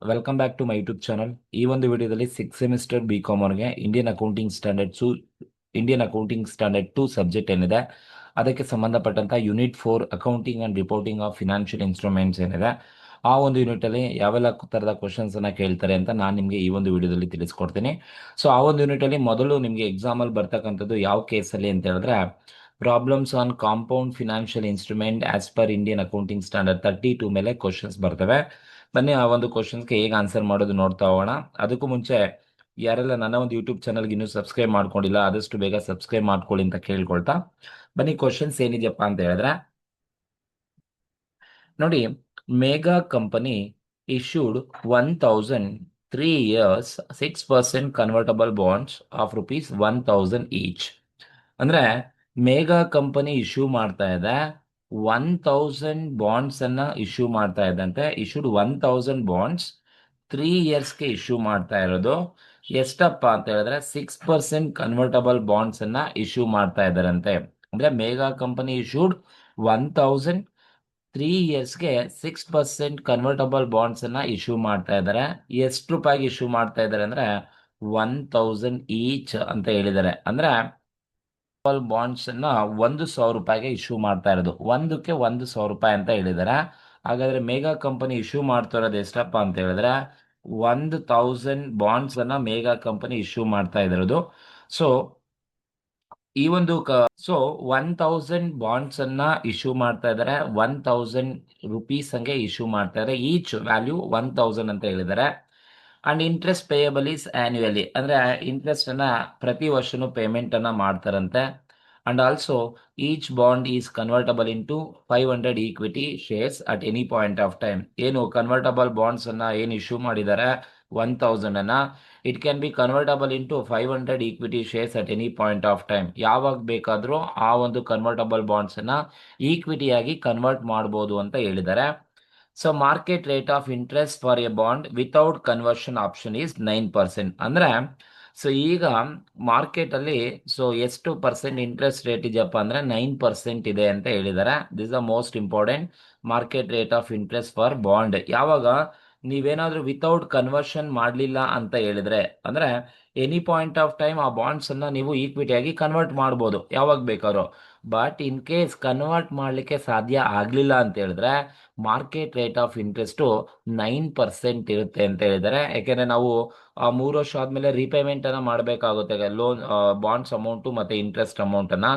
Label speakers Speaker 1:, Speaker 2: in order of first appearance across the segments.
Speaker 1: Welcome back to my YouTube channel. ಈ ಒಂದು ವಿಡಿಯೋದಲ್ಲಿ 6 ಸೆಮಿಸ್ಟರ್ ಬಿ.ಕಾಮ್ ಅವರಿಗೆ ಇಂಡಿಯನ್ ಅಕೌಂಟಿಂಗ್ ಸ್ಟ್ಯಾಂಡರ್ಡ್ 2 ಸಬ್ಜೆಕ್ಟ್ ಏನಿದೆ ಅದಕ್ಕೆ ಸಂಬಂಧಪಟ್ಟಂತ unit 4 accounting and reporting of financial instruments ಏನಿದೆ ಆ ಒಂದು ಯೂನಿಟ್ ಅಲ್ಲಿ ಯಾವೆಲ್ಲ ತರದ ಕ್ವಶನ್ಸ್ ಅನ್ನ ಕೇಳ್ತಾರೆ ಅಂತ ನಾನು ನಿಮಗೆ ಈ ಒಂದು ವಿಡಿಯೋದಲ್ಲಿ ತಿಳಿಸ್ಕೊಡ್ತೀನಿ. ಸೊ ಆ ಒಂದು ಯೂನಿಟ್ ಅಲ್ಲಿ ಮೊದಲು ನಿಮಗೆ ಎಕ್ಸಾಮ್ ಅಲ್ಲಿ ಬರ್ತಕ್ಕಂಥದ್ದು ಯಾವ ಕೇಸಲ್ಲಿ ಅಂತ ಹೇಳಿದ್ರೆ problems on compound financial instrument as per Indian accounting standard 32 ಮೇಲೆ ಕ್ವಶನ್ಸ್ ಬರ್ತವೆ. ಬನ್ನಿ ಆ ಒಂದು ಕ್ವಶನ್ಸ್ಗೆ ಹೇಗೆ ಆನ್ಸರ್ ಮಾಡೋದು ನೋಡ್ತಾ ಹೋಗೋಣ. ಅದಕ್ಕೂ ಮುಂಚೆ ಯಾರೆಲ್ಲ ನನ್ನ ಒಂದು ಯೂಟ್ಯೂಬ್ ಚಾನಲ್ಗೆ ಇನ್ನೂ ಸಬ್ಸ್ಕ್ರೈಬ್ ಮಾಡ್ಕೊಂಡಿಲ್ಲ ಆದಷ್ಟು ಬೇಗ ಸಬ್ಸ್ಕ್ರೈಬ್ ಮಾಡ್ಕೊಳ್ಳಿ ಅಂತ ಕೇಳ್ಕೊಳ್ತಾ ಬನ್ನಿ ಕ್ವಶನ್ಸ್ ಏನಿದೆಯಪ್ಪ ಅಂತ ಹೇಳಿದ್ರೆ ನೋಡಿ, mega company issued 1,003 years 6% convertible bonds of ₹1,000 each. ಅಂದ್ರೆ ಮೇಗಾ ಕಂಪನಿ ಇಶ್ಯೂ ಮಾಡ್ತಾ ಇದೆ 1,000 ಬಾಂಡ್ಸ್ ಅನ್ನ ಇಶ್ಯೂ ಮಾಡ್ತಾ ಇದ್ದಂತೆ. ಇಶ್ಯೂಡ್ 1,000 ಬಾಂಡ್ಸ್ 3 yearsಗೆ ಇಶ್ಯೂ ಮಾಡ್ತಾ ಇರೋದು. ಎಷ್ಟಪ್ಪ ಅಂತ ಹೇಳಿದ್ರೆ 6% ಕನ್ವರ್ಟಬಲ್ ಬಾಂಡ್ಸ್ ಅನ್ನ ಇಶ್ಯೂ ಮಾಡ್ತಾ ಇದ್ದಾರಂತೆ. ಅಂದ್ರೆ mega company issued 1,000 3 yearsಗೆ 6% convertible bonds ಅನ್ನ ಇಶ್ಯೂ ಮಾಡ್ತಾ ಇದ್ದಾರೆ. ಎಷ್ಟು ರೂಪಾಯಿಗೆ ಇಶ್ಯೂ ಮಾಡ್ತಾ ಇದ್ದಾರೆ ಅಂದ್ರೆ 1,000 ಈಚ್ ಅಂತ ಹೇಳಿದ್ದಾರೆ. ಅಂದ್ರೆ ಬಾಂಡ್ಸ್ ಅನ್ನ 1,000 ರೂಪಾಯಿಗೆ ಇಶ್ಯೂ ಮಾಡ್ತಾ ಇರೋದು. ಒಂದಕ್ಕೆ 1,000 ರೂಪಾಯಿ ಅಂತ ಹೇಳಿದ್ದಾರೆ. ಹಾಗಾದ್ರೆ ಮೇಗಾ ಕಂಪನಿ ಇಶ್ಯೂ ಮಾಡ್ತಾ ಇರೋದು ಎಷ್ಟಪ್ಪ ಅಂತ ಹೇಳಿದ್ರೆ 1,000 ಬಾಂಡ್ಸ್ ಅನ್ನ ಮೇಗಾ ಕಂಪನಿ ಇಶ್ಯೂ ಮಾಡ್ತಾ ಇರೋದು. ಸೊ ಈ ಒಂದು 1,000 ಬಾಂಡ್ಸ್ ಅನ್ನ ಇಶ್ಯೂ ಮಾಡ್ತಾ ಇದ್ದಾರೆ. 1,000 ರುಪೀಸ್ ಹಂಗೆ ಇಶ್ಯೂ ಮಾಡ್ತಾ ಇದ್ದಾರೆ. ಈಚ್ ವ್ಯಾಲ್ಯೂ 1,000 ಅಂತ ಹೇಳಿದ್ದಾರೆ. And interest payable is annually, ಅಂದ್ರೆ ಇಂಟ್ರೆಸ್ಟ್ ಅನ್ನ ಪ್ರತಿ ವರ್ಷನೂ ಪೇಮೆಂಟ್ ಅನ್ನ ಮಾಡ್ತಾರಂತೆ. And also each bond is convertible into 500 equity shares at any point of time. ಏನು ಕನ್ವರ್ಟಬಲ್ ಬಾಂಡ್ಸ್ ಅನ್ನ ಏನು ಇಶ್ಯೂ ಮಾಡಿದ್ದಾರೆ 1,000 ಅನ್ನ, it can be convertible into 500 equity shares at any point of time. ಯಾವಾಗ ಬೇಕಾದರೂ ಆ ಒಂದು ಕನ್ವರ್ಟಬಲ್ ಬಾಂಡ್ಸ್ ಅನ್ನ ಈಕ್ವಿಟಿಯಾಗಿ ಕನ್ವರ್ಟ್ ಮಾಡಬಹುದು ಅಂತ ಹೇಳಿದ್ದಾರೆ. So market rate of interest for A bond without conversion option is 9%. ಅಂದ್ರೆ ಸೊ ಈಗ ಮಾರ್ಕೆಟ್ ಅಲ್ಲಿ ಸೊ ಎಷ್ಟು ಪರ್ಸೆಂಟ್ ಇಂಟ್ರೆಸ್ಟ್ ರೇಟ್ ಇದೆಯಪ್ಪ ಅಂದ್ರೆ 9% ಇದೆ ಅಂತ ಹೇಳಿದ್ದಾರೆ. This the most important market rate of interest for bond. ಯಾವಾಗ ನೀವೇನಾದ್ರೂ ವಿತೌಟ್ ಕನ್ವರ್ಷನ್ ಮಾಡಲಿಲ್ಲ ಅಂತ ಹೇಳಿದ್ರೆ, ಅಂದ್ರೆ ಎನಿ ಪಾಯಿಂಟ್ ಆಫ್ ಟೈಮ್ ಆ ಬಾಂಡ್ಸ್ ಅನ್ನ ನೀವು ಈಕ್ವಿಟಿಯಾಗಿ ಕನ್ವರ್ಟ್ ಮಾಡ್ಬೋದು ಯಾವಾಗ ಬೇಕಾದ್ರೂ. ಬಟ್ ಇನ್ ಕೇಸ್ ಕನ್ವರ್ಟ್ ಮಾಡಲಿಕ್ಕೆ ಸಾಧ್ಯ ಆಗಲಿಲ್ಲ ಅಂತ ಹೇಳಿದ್ರೆ ಮಾರ್ಕೆಟ್ ರೇಟ್ ಆಫ್ ಇಂಟ್ರೆಸ್ಟ್ 9% ಇರುತ್ತೆ ಅಂತ ಹೇಳಿದ್ದಾರೆ. ಯಾಕೆಂದ್ರೆ ನಾವು 3 ವರ್ಷ ಆದ್ಮೇಲೆ ರೀಪೇಮೆಂಟ್ ಅನ್ನ ಮಾಡಬೇಕಾಗುತ್ತೆ ಲೋನ್ ಬಾಂಡ್ಸ್ ಅಮೌಂಟ್ ಮತ್ತೆ ಇಂಟ್ರೆಸ್ಟ್ ಅಮೌಂಟ್ ಅನ್ನ.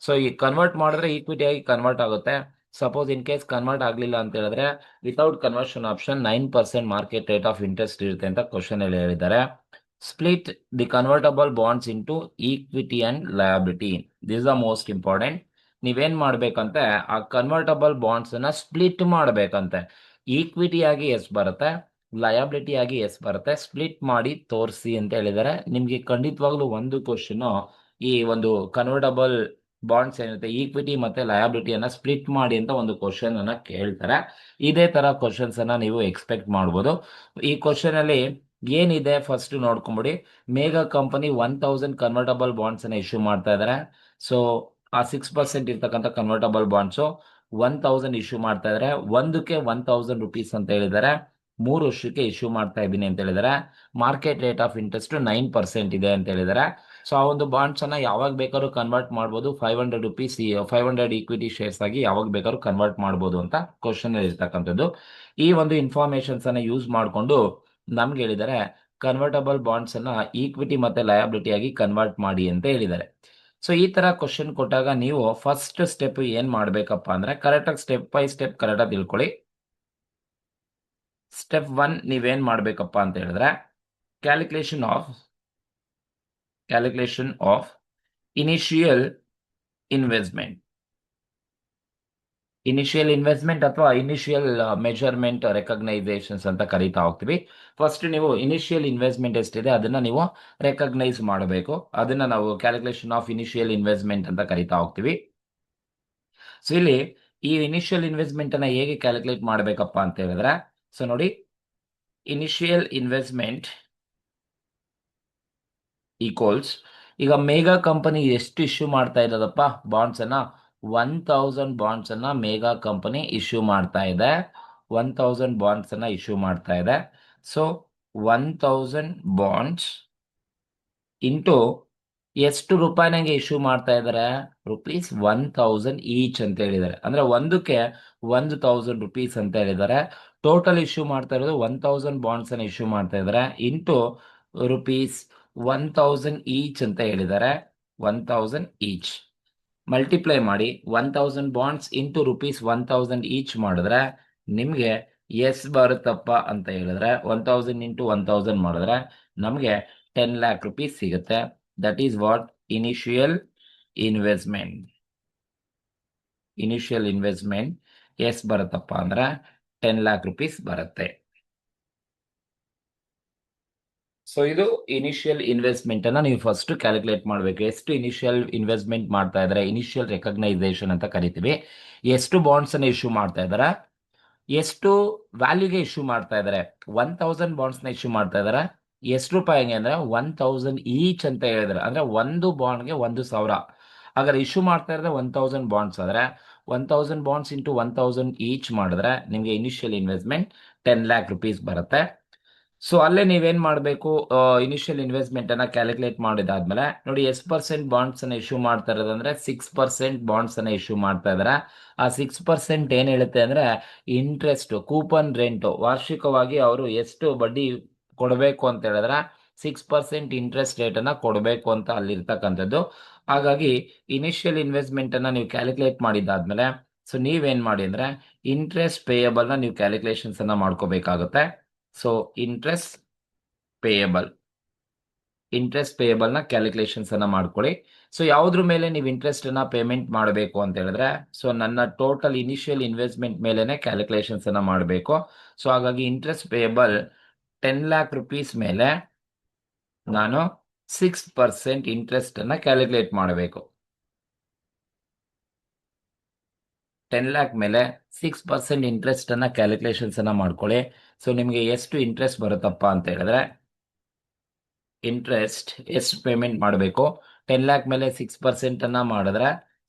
Speaker 1: ಸೊ ಈ ಕನ್ವರ್ಟ್ ಮಾಡಿದ್ರೆ ಈಕ್ವಿಟಿ ಆಗಿ ಕನ್ವರ್ಟ್ ಆಗುತ್ತೆ. ಸಪೋಸ್ ಇನ್ ಕೇಸ್ ಕನ್ವರ್ಟ್ ಆಗಲಿಲ್ಲ ಅಂತ ಹೇಳಿದ್ರೆ without conversion option 9% market rate of interest ಇರುತ್ತೆ ಅಂತ ಕ್ವಶನ್ ಅಲ್ಲಿ ಹೇಳಿದ್ದಾರೆ. Split the convertible bonds into equity and liability. This the most important. ನೀವೇನ್ ಮಾಡ್ಬೇಕಂತೆ ಆ ಕನ್ವರ್ಟಬಲ್ ಬಾಂಡ್ಸ್ ಅನ್ನ ಸ್ಪ್ಲಿಟ್ ಮಾಡ್ಬೇಕಂತೆ. ಈಕ್ವಿಟಿ ಆಗಿ ಎಷ್ಟು ಬರುತ್ತೆ, ಲಯಬಿಲಿಟಿ ಆಗಿ ಎಷ್ಟು ಬರುತ್ತೆ, ಸ್ಪ್ಲಿಟ್ ಮಾಡಿ ತೋರಿಸಿ ಅಂತ ಹೇಳಿದ್ದಾರೆ. ನಿಮ್ಗೆ ಖಂಡಿತವಾಗ್ಲೂ ಒಂದು ಕ್ವಶನ್ ಈ ಒಂದು ಕನ್ವರ್ಟಬಲ್ ಬಾಂಡ್ಸ್ ಏನಿರುತ್ತೆ ಈಕ್ವಿಟಿ ಮತ್ತೆ ಲಯಬಿಲಿಟಿಯನ್ನ ಸ್ಪ್ಲಿಟ್ ಮಾಡಿ ಅಂತ ಒಂದು ಕ್ವಶನ್ ಅನ್ನ ಕೇಳ್ತಾರೆ. ಇದೇ ತರ ಕ್ವಶನ್ಸ್ ಅನ್ನ ನೀವು ಎಕ್ಸ್ಪೆಕ್ಟ್ ಮಾಡ್ಬೋದು. ಈ ಕ್ವಶನ್ ಅಲ್ಲಿ ಏನಿದೆ ಫಸ್ಟ್ ನೋಡ್ಕೊಂಬಿಡಿ. ಮೇಗಾ ಕಂಪನಿ 1,000 ಕನ್ವರ್ಟಬಲ್ ಬಾಂಡ್ಸ್ ಅನ್ನ ಇಶ್ಯೂ ಮಾಡ್ತಾ ಇದ್ದಾರೆ. ಸೊ ಆ 6% ಇರ್ತಕ್ಕಂಥ ಕನ್ವರ್ಟಬಲ್ ಬಾಂಡ್ಸ್ 1,000 ಇಶ್ಯೂ ಮಾಡ್ತಾ ಇದ್ದಾರೆ. ಒಂದಕ್ಕೆ 1,000 ರುಪೀಸ್ ಅಂತ ಹೇಳಿದ್ದಾರೆ. 3 ವರ್ಷಕ್ಕೆ ಇಶ್ಯೂ ಮಾಡ್ತಾ ಇದ್ದೀನಿ ಅಂತ ಹೇಳಿದ್ದಾರೆ. ಮಾರ್ಕೆಟ್ ರೇಟ್ ಆಫ್ ಇಂಟ್ರೆಸ್ಟ್ 9% ಇದೆ ಅಂತ ಹೇಳಿದ್ದಾರೆ. ಸೊ ಆ ಒಂದು ಬಾಂಡ್ಸ್ ಅನ್ನ ಯಾವಾಗ ಬೇಕಾದ್ರೂ ಕನ್ವರ್ಟ್ ಮಾಡ್ಬೋದು. 500 ರುಪೀಸ್ 500 ಈಕ್ವಿಟಿ ಶೇರ್ಸ್ ಆಗಿ ಯಾವಾಗ ಬೇಕಾದ್ರೂ ಕನ್ವರ್ಟ್ ಮಾಡ್ಬೋದು ಅಂತ ಕ್ವಶನ್ ಇರ್ತಕ್ಕಂಥದ್ದು. ಈ ಒಂದು ಇನ್ಫಾರ್ಮೇಶನ್ಸ್ ಅನ್ನ ಯೂಸ್ ಮಾಡಿಕೊಂಡು ನಮ್ಗೆ ಹೇಳಿದ್ದಾರೆ ಕನ್ವರ್ಟಬಲ್ ಬಾಂಡ್ಸ್ ಅನ್ನ ಈಕ್ವಿಟಿ ಮತ್ತೆ ಲಯಬಿಲಿಟಿ ಆಗಿ ಕನ್ವರ್ಟ್ ಮಾಡಿ ಅಂತ ಹೇಳಿದ್ದಾರೆ. ಸೊ ಈ ತರ ಕ್ವಶನ್ ಕೊಟ್ಟಾಗ ನೀವು ಫಸ್ಟ್ ಸ್ಟೆಪ್ ಏನ್ ಮಾಡ್ಬೇಕಪ್ಪ ಅಂದ್ರೆ ಕರೆಕ್ಟಾಗಿ ಸ್ಟೆಪ್ ಬೈ ಸ್ಟೆಪ್ ಕರೆಕ್ಟಾಗಿ ತಿಳ್ಕೊಳ್ಳಿ. ಸ್ಟೆಪ್ 1 ನೀವೇನ್ ಮಾಡ್ಬೇಕಪ್ಪ ಅಂತ ಹೇಳಿದ್ರೆ ಕ್ಯಾಲ್ಕುಲೇಷನ್ ಆಫ್ ಇನಿಷಿಯಲ್ ಇನ್ವೆಸ್ಟ್ಮೆಂಟ್ ಅಥವಾ ಇನಿಷಿಯಲ್ ಮೆಜರ್ಮೆಂಟ್ ರೆಕಗ್ನೈಸೇಷನ್ಸ್ ಅಂತ ಕರೀತಾ ಹೋಗ್ತೀವಿ. ಫಸ್ಟ್ ನೀವು ಇನಿಷಿಯಲ್ ಇನ್ವೆಸ್ಟ್ಮೆಂಟ್ ಎಷ್ಟಿದೆ ಅದನ್ನ ನೀವು ರೆಕಗ್ನೈಸ್ ಮಾಡಬೇಕು. ಅದನ್ನ ನಾವು ಕ್ಯಾಲ್ಕುಲೇಷನ್ ಆಫ್ ಇನಿಷಿಯಲ್ ಇನ್ವೆಸ್ಟ್ಮೆಂಟ್ ಅಂತ ಕರೀತಾ ಹೋಗ್ತೀವಿ. ಸೊ ಇಲ್ಲಿ ಈ ಇನಿಷಿಯಲ್ ಇನ್ವೆಸ್ಟ್ಮೆಂಟ್ ಅನ್ನ ಹೇಗೆ ಕ್ಯಾಲ್ಕುಲೇಟ್ ಮಾಡಬೇಕಪ್ಪ ಅಂತ ಹೇಳಿದ್ರೆ, ಸೊ ನೋಡಿ, ಇನಿಷಿಯಲ್ ಇನ್ವೆಸ್ಟ್ಮೆಂಟ್ ಈಕ್ವಲ್ಸ್, ಈಗ ಮೇಗಾ ಕಂಪನಿ ಎಷ್ಟು ಇಶ್ಯೂ ಮಾಡ್ತಾ ಇರೋದಪ್ಪ ಬಾಂಡ್ಸ್ ಅನ್ನ 1,000 ಬಾಂಡ್ಸ್ ಅನ್ನ ಮೇಗಾ ಕಂಪನಿ ಇಶ್ಯೂ ಮಾಡ್ತಾ ಇದೆ. 1,000 ಬಾಂಡ್ಸ್ ಅನ್ನ ಇಶ್ಯೂ ಮಾಡ್ತಾ ಇದೆ. ಸೊ 1000 ಬಾಂಡ್ಸ್ ಇಂಟು ಎಷ್ಟು ರೂಪಾಯಿನಾಗೆ ಇಶ್ಯೂ ಮಾಡ್ತಾ ಇದ್ದಾರೆ, ರುಪೀಸ್ 1000 ಈಚ್ ಅಂತ ಹೇಳಿದ್ದಾರೆ. ಅಂದ್ರೆ ಒಂದಕ್ಕೆ 1000 rupees ಅಂತ ಹೇಳಿದ್ದಾರೆ. ಟೋಟಲ್ ಇಶ್ಯೂ ಮಾಡ್ತಾ ಇರೋದು 1000 ಬಾಂಡ್ಸ್ ಅನ್ನು ಇಶ್ಯೂ ಮಾಡ್ತಾ ಇದ್ದಾರೆ ಇಂಟು ರುಪೀಸ್ 1000 ಈಚ್ ಅಂತ ಹೇಳಿದ್ದಾರೆ. 1000 ಈಚ್ ಮಲ್ಟಿಪ್ಲೈ ಮಾಡಿ 1000 ಬಾಂಡ್ಸ್ ಇಂಟು ರುಪೀಸ್ 1000 ಈಚ್ ಮಾಡಿದ್ರೆ ನಿಮಗೆ ಎಸ್ ಬರುತ್ತಪ್ಪ ಅಂತ ಹೇಳಿದ್ರೆ 1000 ಇಂಟು 1000 ಮಾಡಿದ್ರೆ ನಮಗೆ 10 lakh rupees ಸಿಗುತ್ತೆ. That is what initial investment. Initial investment ಎಸ್ ಬರುತ್ತಪ್ಪ ಅಂದ್ರೆ 10 lakh rupees ಬರುತ್ತೆ. ಸೊ ಇದು ಇನಿಷಿಯಲ್ ಇನ್ವೆಸ್ಟ್ಮೆಂಟ್ ಅನ್ನ ನೀವು ಫಸ್ಟ್ ಕ್ಯಾಲ್ಕುಲೇಟ್ ಮಾಡಬೇಕು. ಎಷ್ಟು ಇನಿಷಿಯಲ್ ಇನ್ವೆಸ್ಟ್ಮೆಂಟ್ ಮಾಡ್ತಾ ಇದ್ದಾರೆ, ಇನಿಷಿಯಲ್ ರೆಕಗ್ನೈಸೇಷನ್ ಅಂತ ಕರಿತೀವಿ. ಎಷ್ಟು ಬಾಂಡ್ಸ್ ಅನ್ನ ಇಶ್ಯೂ ಮಾಡ್ತಾ ಇದ್ದಾರೆ, ಎಷ್ಟು ವ್ಯಾಲ್ಯೂಗೆ ಇಶ್ಯೂ ಮಾಡ್ತಾ ಇದ್ದಾರೆ. 1000 ಬಾಂಡ್ಸ್ ನ ಇಶ್ಯೂ ಮಾಡ್ತಾ ಇದ್ದಾರೆ. ಎಷ್ಟು ರೂಪಾಯಿಗೆ ಅಂದ್ರೆ 1000 ಈಚ್ ಅಂತ ಹೇಳಿದ್ರೆ, ಅಂದ್ರೆ ಒಂದು ಬಾಂಡ್ಗೆ 1000. ಹಾಗಾದ್ರೆ ಇಶ್ಯೂ ಮಾಡ್ತಾ ಇರೋದು 1000 ಬಾಂಡ್ಸ್ ಆದ್ರೆ 1000 ಬಾಂಡ್ಸ್ ಇಂಟು 1000 ಈಚ್ ಮಾಡಿದ್ರೆ ನಿಮಗೆ ಇನಿಷಿಯಲ್ ಇನ್ವೆಸ್ಟ್ಮೆಂಟ್ 10 lakh rupees ಬರುತ್ತೆ. ಸೊ ಅಲ್ಲೇ ನೀವೇನ್ ಮಾಡಬೇಕು, ಇನಿಷಿಯಲ್ ಇನ್ವೆಸ್ಟ್ಮೆಂಟ್ ಅನ್ನ ಕ್ಯಾಲ್ಕುಲೇಟ್ ಮಾಡಿದಾದ್ಮೇಲೆ ನೋಡಿ ಎಷ್ಟು ಪರ್ಸೆಂಟ್ ಬಾಂಡ್ಸ್ ಅನ್ನ ಇಶ್ಯೂ ಮಾಡ್ತಾ ಇರೋದಂದ್ರೆ 6% ಬಾಂಡ್ಸ್ ಅನ್ನ ಇಶ್ಯೂ ಮಾಡ್ತಾ ಇದಾರೆ. ಆ 6% ಏನ್ ಹೇಳುತ್ತೆ ಅಂದ್ರೆ ಇಂಟ್ರೆಸ್ಟ್, ಕೂಪನ್ ರೆಂಟ್, ವಾರ್ಷಿಕವಾಗಿ ಅವರು ಎಷ್ಟು ಬಡ್ಡಿ ಕೊಡಬೇಕು ಅಂತ ಹೇಳಿದ್ರೆ 6% ಇಂಟ್ರೆಸ್ಟ್ ರೇಟ್ ಅನ್ನ ಕೊಡಬೇಕು ಅಂತ ಅಲ್ಲಿರ್ತಕ್ಕಂಥದ್ದು. ಹಾಗಾಗಿ ಇನಿಷಿಯಲ್ ಇನ್ವೆಸ್ಟ್ಮೆಂಟ್ ಅನ್ನ ನೀವು ಕ್ಯಾಲ್ಕುಲೇಟ್ ಮಾಡಿದಾದ್ಮೇಲೆ ಸೊ ನೀವೇನ್ ಮಾಡಿ ಅಂದ್ರೆ ಇಂಟ್ರೆಸ್ಟ್ ಪೇಯಬಲ್ ನ ನೀವು ಕ್ಯಾಲ್ಕುಲೇಷನ್ಸ್ ಅನ್ನ ಮಾಡ್ಕೋಬೇಕಾಗುತ್ತೆ. ಸೊ ಇಂಟ್ರೆಸ್ಟ್ ಪೇಯಬಲ್ ನ ಕ್ಯಾಲ್ಕುಲೇಷನ್ಸ್ ಅನ್ನ ಮಾಡ್ಕೊಳ್ಳಿ. ಸೊ ಯಾವ್ದ್ರ ಮೇಲೆ ನೀವು ಇಂಟ್ರೆಸ್ಟ್ ಅನ್ನ ಪೇಮೆಂಟ್ ಮಾಡಬೇಕು ಅಂತ ಹೇಳಿದ್ರೆ ಸೊ ನನ್ನ ಟೋಟಲ್ ಇನಿಷಿಯಲ್ ಇನ್ವೆಸ್ಟ್ಮೆಂಟ್ ಮೇಲೆನೆ ಕ್ಯಾಲ್ಕುಲೇಷನ್ಸ್ ಅನ್ನ ಮಾಡಬೇಕು. ಸೊ ಹಾಗಾಗಿ ಇಂಟ್ರೆಸ್ಟ್ ಪೇಯಬಲ್ 10 lakh rupees ಮೇಲೆ ನಾನು 6% ಇಂಟ್ರೆಸ್ಟ್ ಅನ್ನ ಕ್ಯಾಲ್ಕುಲೇಟ್ ಮಾಡಬೇಕು. 10 lakh ಮೇಲೆ 6% ಇಂಟ್ರೆಸ್ಟ್ ಅನ್ನ ಕ್ಯಾಲ್ಕುಲೇಷನ್ಸ್ ಅನ್ನ ಮಾಡ್ಕೊಳ್ಳಿ. ಸೊ ನಿಮಗೆ ಎಷ್ಟು ಇಂಟ್ರೆಸ್ಟ್ ಬರುತ್ತಪ್ಪ ಅಂತ ಹೇಳಿದ್ರೆ ಇಂಟ್ರೆಸ್ಟ್ ಎಷ್ಟು ಪೇಮೆಂಟ್ ಮಾಡಬೇಕು, 10 lakh ಮೇಲೆ 6% ಅನ್ನ ಮಾಡಿದ್ರೆ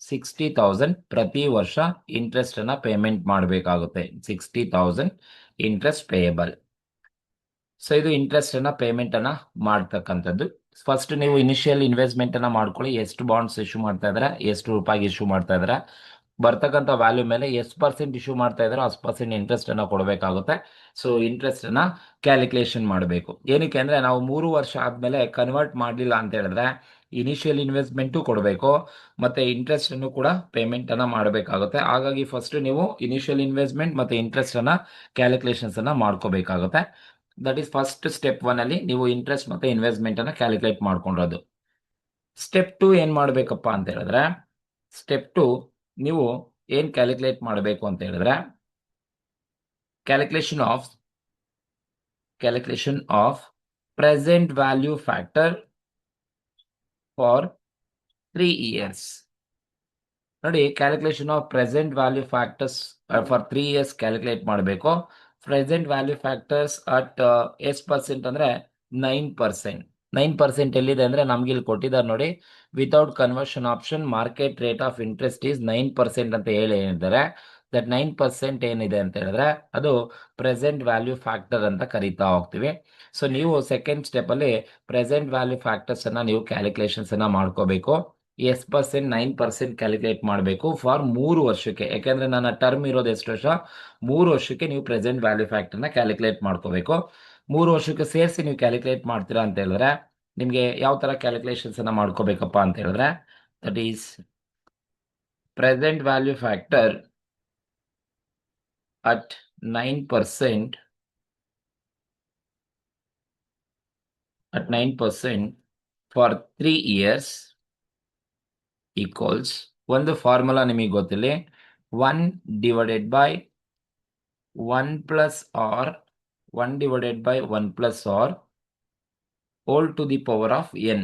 Speaker 1: 60,000 ಪ್ರತಿ ವರ್ಷ ಇಂಟ್ರೆಸ್ಟ್ ಅನ್ನ ಪೇಮೆಂಟ್ ಮಾಡಬೇಕಾಗುತ್ತೆ. 60,000 ಇಂಟ್ರೆಸ್ಟ್ ಪೇಯಬಲ್. ಸೊ ಇದು ಇಂಟ್ರೆಸ್ಟ್ ಅನ್ನ ಪೇಮೆಂಟ್ ಅನ್ನ ಮಾಡ್ತಕ್ಕಂಥದ್ದು. ಫಸ್ಟ್ ನೀವು ಇನಿಷಿಯಲ್ ಇನ್ವೆಸ್ಟ್ಮೆಂಟ್ ಅನ್ನ ಮಾಡ್ಕೊಳ್ಳಿ. ಎಷ್ಟು ಬಾಂಡ್ಸ್ ಇಶ್ಯೂ ಮಾಡ್ತಾ ಇದ್ದಾರೆ, ಎಷ್ಟು ರೂಪಾಯಿಗೆ ಇಶ್ಯೂ ಮಾಡ್ತಾ ಇದ್ದಾರೆ, ಬರ್ತಕ್ಕಂಥ ವ್ಯಾಲ್ಯೂ ಮೇಲೆ ಎಷ್ಟು ಪರ್ಸೆಂಟ್ ಇಶ್ಯೂ ಮಾಡ್ತಾ ಇದ್ದಾರೆ ಅಷ್ಟು ಪರ್ಸೆಂಟ್ ಇಂಟ್ರೆಸ್ಟ್ ಅನ್ನ ಕೊಡಬೇಕಾಗುತ್ತೆ. ಸೊ ಇಂಟ್ರೆಸ್ಟ್ ಅನ್ನ ಕ್ಯಾಲ್ಕುಲೇಷನ್ ಮಾಡಬೇಕು. ಏನಕ್ಕೆ ಅಂದ್ರೆ ನಾವು 3 ವರ್ಷ ಆದ್ಮೇಲೆ ಕನ್ವರ್ಟ್ ಮಾಡಲಿಲ್ಲ ಅಂತ ಹೇಳಿದ್ರೆ ಇನಿಷಿಯಲ್ ಇನ್ವೆಸ್ಟ್ಮೆಂಟು ಕೊಡಬೇಕು ಮತ್ತೆ ಇಂಟ್ರೆಸ್ಟ್ ಅನ್ನು ಕೂಡ ಪೇಮೆಂಟ್ ಅನ್ನ ಮಾಡಬೇಕಾಗುತ್ತೆ. ಹಾಗಾಗಿ ಫಸ್ಟ್ ನೀವು ಇನಿಷಿಯಲ್ ಇನ್ವೆಸ್ಟ್ಮೆಂಟ್ ಮತ್ತೆ ಇಂಟ್ರೆಸ್ಟ್ ಅನ್ನ ಕ್ಯಾಲ್ಕುಲೇಷನ್ಸ್ ಅನ್ನ ಮಾಡ್ಕೋಬೇಕಾಗುತ್ತೆ. ದಟ್ ಈಸ್ ಫಸ್ಟ್ ಸ್ಟೆಪ್ 1 ಅಲ್ಲಿ ನೀವು ಇಂಟ್ರೆಸ್ಟ್ ಮತ್ತೆ ಇನ್ವೆಸ್ಟ್ಮೆಂಟ್ ಅನ್ನ ಕ್ಯಾಲ್ಕುಲೇಟ್ ಮಾಡ್ಕೊಂಡಿರೋದು. ಸ್ಟೆಪ್ 2 ಏನ್ ಮಾಡಬೇಕಪ್ಪ ಅಂತ ಹೇಳಿದ್ರೆ ಸ್ಟೆಪ್ 2 ನೀವು ಏನ್ ಕ್ಯಾಲ್ಕುಲೇಟ್ ಮಾಡಬೇಕು ಅಂತ ಹೇಳಿದ್ರೆ calculation of present value factor for 3 years. ನೋಡಿ, calculation of present value factors for 3 years calculate ಮಾಡಬೇಕು. ಪ್ರೆಸೆಂಟ್ ವ್ಯಾಲ್ಯೂ ಫ್ಯಾಕ್ಟರ್ಸ್ ಅಟ್ ಎಷ್ಟು ಪರ್ಸೆಂಟ್ ಅಂದ್ರೆ 9%. 9% ಎಲ್ಲಿದೆ ಅಂದ್ರೆ ನಮ್ಗೆ ಇಲ್ಲಿ ಕೊಟ್ಟಿದ್ದಾರೆ ನೋಡಿ, without conversion option market rate of interest is 9% ಅಂತ ಹೇಳಿದ್ದಾರೆ. ದಟ್ 9% ಏನಿದೆ ಅಂತ ಹೇಳಿದ್ರೆ ಅದು ಪ್ರೆಸೆಂಟ್ ವ್ಯಾಲ್ಯೂ ಫ್ಯಾಕ್ಟರ್ ಅಂತ ಕರೀತಾ ಹೋಗ್ತೀವಿ. ಸೊ ನೀವು ಸೆಕೆಂಡ್ ಸ್ಟೆಪ್ ಅಲ್ಲಿ ಪ್ರೆಸೆಂಟ್ ವ್ಯಾಲ್ಯೂ ಫ್ಯಾಕ್ಟರ್ಸ್ ಅನ್ನ ನೀವು ಕ್ಯಾಲ್ಕುಲೇಷನ್ಸ್ ಅನ್ನ ಮಾಡ್ಕೋಬೇಕು. ಎಷ್ಟು ಪರ್ಸೆಂಟ್ 9% ಕ್ಯಾಲ್ಕುಲೇಟ್ ಮಾಡಬೇಕು ಫಾರ್ 3 ವರ್ಷಕ್ಕೆ. ಯಾಕೆಂದ್ರೆ ನನ್ನ ಟರ್ಮ್ ಇರೋದು ಎಷ್ಟು ವರ್ಷ, 3 ವರ್ಷಕ್ಕೆ ನೀವು ಪ್ರೆಸೆಂಟ್ ವ್ಯಾಲ್ಯೂ ಫ್ಯಾಕ್ಟರ್ ನ ಕ್ಯಾಲ್ಕುಲೇಟ್ ಮಾಡ್ಕೋಬೇಕು. 3 ವರ್ಷಕ್ಕೆ ಸೇರಿಸಿ ನೀವು ಕ್ಯಾಲ್ಕುಲೇಟ್ ಮಾಡ್ತೀರಾ ಅಂತ ಹೇಳಿದ್ರೆ ನಿಮ್ಗೆ ಯಾವ ತರ ಕ್ಯಾಲ್ಕುಲೇಷನ್ಸ್ ಅನ್ನ ಮಾಡ್ಕೋಬೇಕಪ್ಪ ಅಂತ ಹೇಳಿದ್ರೆ that is present value factor at 9% for 3 years equals ಒಂದು ಫಾರ್ಮುಲಾ ನಿಮಗೆ ಗೊತ್ತಿಲ್ಲ, 1 divided by 1 plus r whole to the power of n.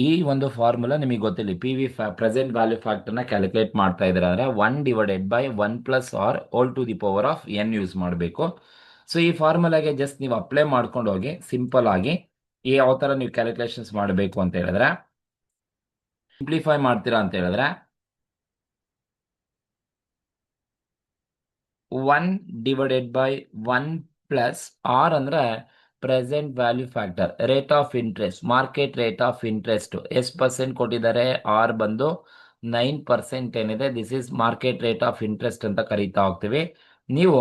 Speaker 1: ಈ ಒಂದು ಫಾರ್ಮುಲಾ ನಿಮಗೆ ಗೊತ್ತಿಲ್ಲ. P V present value factor ನ ಕ್ಯಾಲ್ಕುಲೇಟ್ ಮಾಡ್ತಾ ಇದ್ರೆ 1 divided by 1 plus r whole to the power of n use ಮಾಡಬೇಕು. ಸೊ ಈ ಫಾರ್ಮುಲಾಗೆ ಜಸ್ಟ್ ನೀವು ಅಪ್ಲೈ ಮಾಡ್ಕೊಂಡು ಹೋಗಿ ಸಿಂಪಲ್ ಆಗಿ ಯಾವ ತರ ನೀವು ಕ್ಯಾಲ್ಕುಲೇಷನ್ಸ್ ಮಾಡಬೇಕು ಅಂತ ಹೇಳಿದ್ರೆ, ಸಿಂಪ್ಲಿಫೈ ಮಾಡ್ತೀರಾ ಅಂತ ಹೇಳಿದ್ರೆ 1 ಡಿವೈಡೆಡ್ ಬೈ 1 ಪ್ಲಸ್ ಆರ್ ಅಂದ್ರೆ present value factor, rate of interest, market rate of interest ಎಷ್ಟು ಪರ್ಸೆಂಟ್ ಕೊಟ್ಟಿದ್ದಾರೆ, ಆರ್ ಬಂದು 9% ಏನಿದೆ, this is market rate of interest ಅಂತ ಕರೀತಾ ಹೋಗ್ತೀವಿ. ನೀವು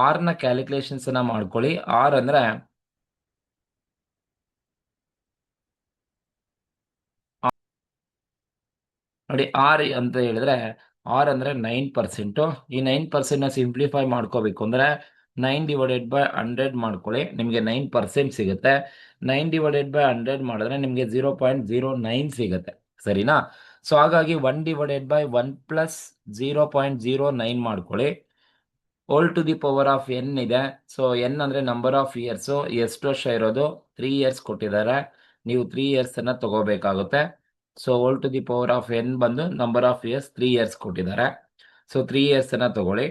Speaker 1: ಆರ್ ನ ಕ್ಯಾಲ್ಕುಲೇಷನ್ಸ್ ಅನ್ನ ಮಾಡ್ಕೊಳ್ಳಿ. ಆರ್ ಅಂದ್ರೆ ನೋಡಿ, ಆರ್ ಅಂತ ಹೇಳಿದ್ರೆ ಆರ್ ಅಂದ್ರೆ 9%. ಈ 9% ನ ಸಿಂಪ್ಲಿಫೈ ಮಾಡ್ಕೋಬೇಕು ಅಂದ್ರೆ 9/100 ಮಾಡ್ಕೊಳ್ಳಿ, ನಿಮಗೆ 9% ಸಿಗುತ್ತೆ. 9/100 ಮಾಡಿದ್ರೆ ನಿಮಗೆ 0.09 ಸಿಗುತ್ತೆ, ಸರಿನಾ? ಸೊ ಹಾಗಾಗಿ 1/1 ಪ್ಲಸ್ 0.09 ಮಾಡ್ಕೊಳ್ಳಿ. Whole to the power of N ಇದೆ. ಸೊ ಎನ್ ಅಂದ್ರೆ ನಂಬರ್ ಆಫ್ ಇಯರ್ಸ್, ಎಷ್ಟು ವರ್ಷ ಇರೋದು, 3 ಇಯರ್ಸ್ ಕೊಟ್ಟಿದ್ದಾರೆ, ನೀವು 3 ಇಯರ್ಸ್ ಅನ್ನ ತಗೋಬೇಕಾಗುತ್ತೆ. So whole to the power of N ಬಂದು ನಂಬರ್ ಆಫ್ ಇಯರ್ಸ್ 3 ಇಯರ್ಸ್ ಕೊಟ್ಟಿದ್ದಾರೆ. ಸೊ 3 ಇಯರ್ಸ್ ಅನ್ನ ತಗೊಳ್ಳಿ,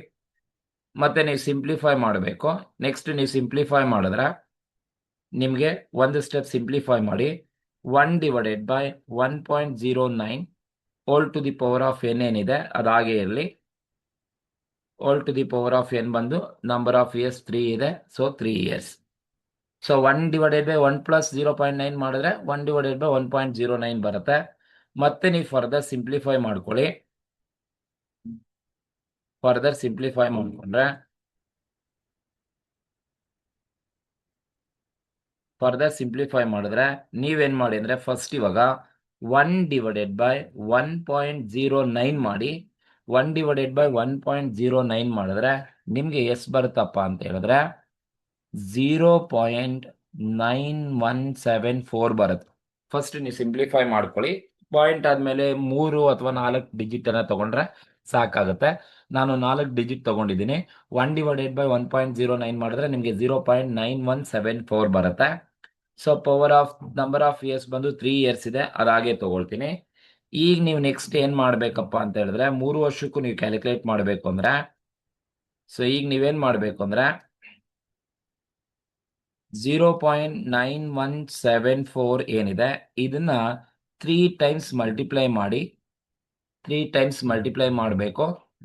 Speaker 1: ಮತ್ತೆ ನೀವು ಸಿಂಪ್ಲಿಫೈ ಮಾಡಬೇಕು. ನೆಕ್ಸ್ಟ್ ನೀವು ಸಿಂಪ್ಲಿಫೈ ಮಾಡಿದ್ರೆ ನಿಮಗೆ ಒಂದು ಸ್ಟೆಪ್ ಸಿಂಪ್ಲಿಫೈ ಮಾಡಿ, 1/1.09 whole to the power of N ಏನಿದೆ ಅದಾಗೆ ಇರಲಿ. Whole to the power of N ಬಂದು ನಂಬರ್ ಆಫ್ ಇಯರ್ಸ್ 3 ಇದೆ, ಸೊ 3 ಇಯರ್ಸ್. ಸೊ 1/1 ಪ್ಲಸ್ 0.9 ಮಾಡಿದ್ರೆ 1/1.09 ಬರುತ್ತೆ. ಮತ್ತೆ ನೀವು ಫರ್ದರ್ ಸಿಂಪ್ಲಿಫೈ ಮಾಡ್ಕೊಳ್ಳಿ. ಫರ್ದರ್ ಸಿಂಪ್ಲಿಫೈ ಮಾಡ್ಕೊಂಡ್ರೆ ಫರ್ದರ್ ಸಿಂಪ್ಲಿಫೈ ಮಾಡಿದ್ರೆ ನೀವೇನ್ ಮಾಡಿ ಅಂದ್ರೆ ಫಸ್ಟ್ ಇವಾಗ 1/1.09 ಮಾಡಿ. 1/1.09 ಮಾಡಿದ್ರೆ ನಿಮ್ಗೆ ಎಷ್ಟು ಬರುತ್ತಪ್ಪ ಅಂತ ಹೇಳಿದ್ರೆ 0.9174 ಬರುತ್ತೆ. ಫಸ್ಟ್ ನೀವು ಸಿಂಪ್ಲಿಫೈ ಮಾಡ್ಕೊಳ್ಳಿ. ಪಾಯಿಂಟ್ ಆದ್ಮೇಲೆ 3 ಅಥವಾ 4 ಡಿಜಿಟ್ ಅನ್ನ ತಗೊಂಡ್ರೆ ಸಾಕಾಗುತ್ತೆ. ನಾನು 4 ಡಿಜಿಟ್ ತಗೊಂಡಿದ್ದೀನಿ. 1/1.09 ಮಾಡಿದ್ರೆ ನಿಮಗೆ 0.9174 ಬರುತ್ತೆ. So power of number of years ಬಂದು 3 ಇಯರ್ಸ್ ಇದೆ, ಅದಾಗೆ ತಗೊಳ್ತೀನಿ. ಈಗ ನೀವು ನೆಕ್ಸ್ಟ್ ಏನ್ ಮಾಡ್ಬೇಕಪ್ಪ ಅಂತ ಹೇಳಿದ್ರೆ 3 ವರ್ಷಕ್ಕೂ ನೀವು ಕ್ಯಾಲ್ಕುಲೇಟ್ ಮಾಡಬೇಕು ಅಂದ್ರೆ, ಸೊ ಈಗ ನೀವೇನ್ ಮಾಡ್ಬೇಕು ಅಂದ್ರೆ 0.9174 ಏನಿದೆ ಇದನ್ನ 3 ಟೈಮ್ಸ್ ಮಲ್ಟಿಪ್ಲೈ ಮಾಡಿ. 3 ಟೈಮ್ಸ್ ಮಲ್ಟಿಪ್ಲೈ ಮಾಡಬೇಕು.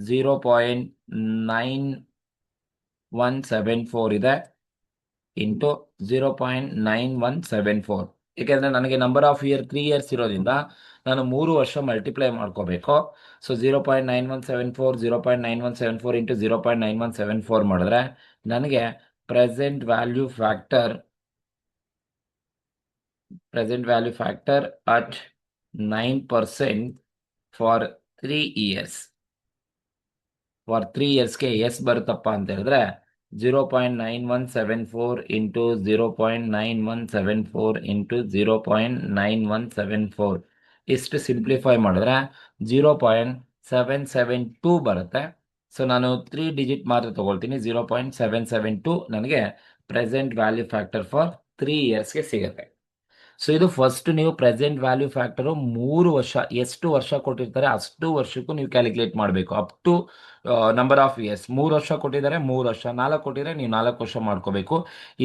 Speaker 1: 0.9174 ಇದೆ ಇಂಟು 0.9174. ಏಕೆಂದ್ರೆ ನನಗೆ ನಂಬರ್ ಆಫ್ ಇಯರ್ 3 ಇಯರ್ಸ್ ಇರೋದ್ರಿಂದ ನಾನು 3 ವರ್ಷ ಮಲ್ಟಿಪ್ಲೈ ಮಾಡ್ಕೋಬೇಕು. ಸೊ 0.9174 0.9174 ಇಂಟು 0.9174 ಮಾಡಿದ್ರೆ ನನಗೆ present value factor at 9% for 3 years. For 3 ಇಯರ್ಸ್ಗೆ ಎಷ್ಟು ಬರುತ್ತಪ್ಪ ಅಂತ ಹೇಳಿದ್ರೆ 0.9174 ಇಂಟು 0.9174 ಇಂಟು 0.9174 ಇಷ್ಟು ಸಿಂಪ್ಲಿಫೈ ಮಾಡಿದ್ರೆ 0.772 ಬರುತ್ತೆ. ಸೊ ನಾನು 3 ಡಿಜಿಟ್ ಮಾತ್ರ ತಗೊಳ್ತೀನಿ. 0.772 ನನಗೆ ಪ್ರೆಸೆಂಟ್ ವ್ಯಾಲ್ಯೂ ಫ್ಯಾಕ್ಟರ್ ಫಾರ್ 3 ಇಯರ್ಸ್ಗೆ ಸಿಗುತ್ತೆ. ಸೊ ಇದು ಫಸ್ಟ್ ನೀವು ಪ್ರೆಸೆಂಟ್ ವ್ಯಾಲ್ಯೂ ಫ್ಯಾಕ್ಟರ್ 3 ವರ್ಷ, ಎಷ್ಟು ವರ್ಷ ಕೊಟ್ಟಿರ್ತಾರೆ ಅಷ್ಟು ವರ್ಷಕ್ಕೂ ನೀವು ಕ್ಯಾಲ್ಕುಲೇಟ್ ಮಾಡಬೇಕು. Up to number of years. 3 ವರ್ಷ ಕೊಟ್ಟಿದ್ದಾರೆ 3 ವರ್ಷ, 4 ಕೊಟ್ಟಿದ್ರೆ ನೀವು 4 ವರ್ಷ ಮಾಡ್ಕೋಬೇಕು.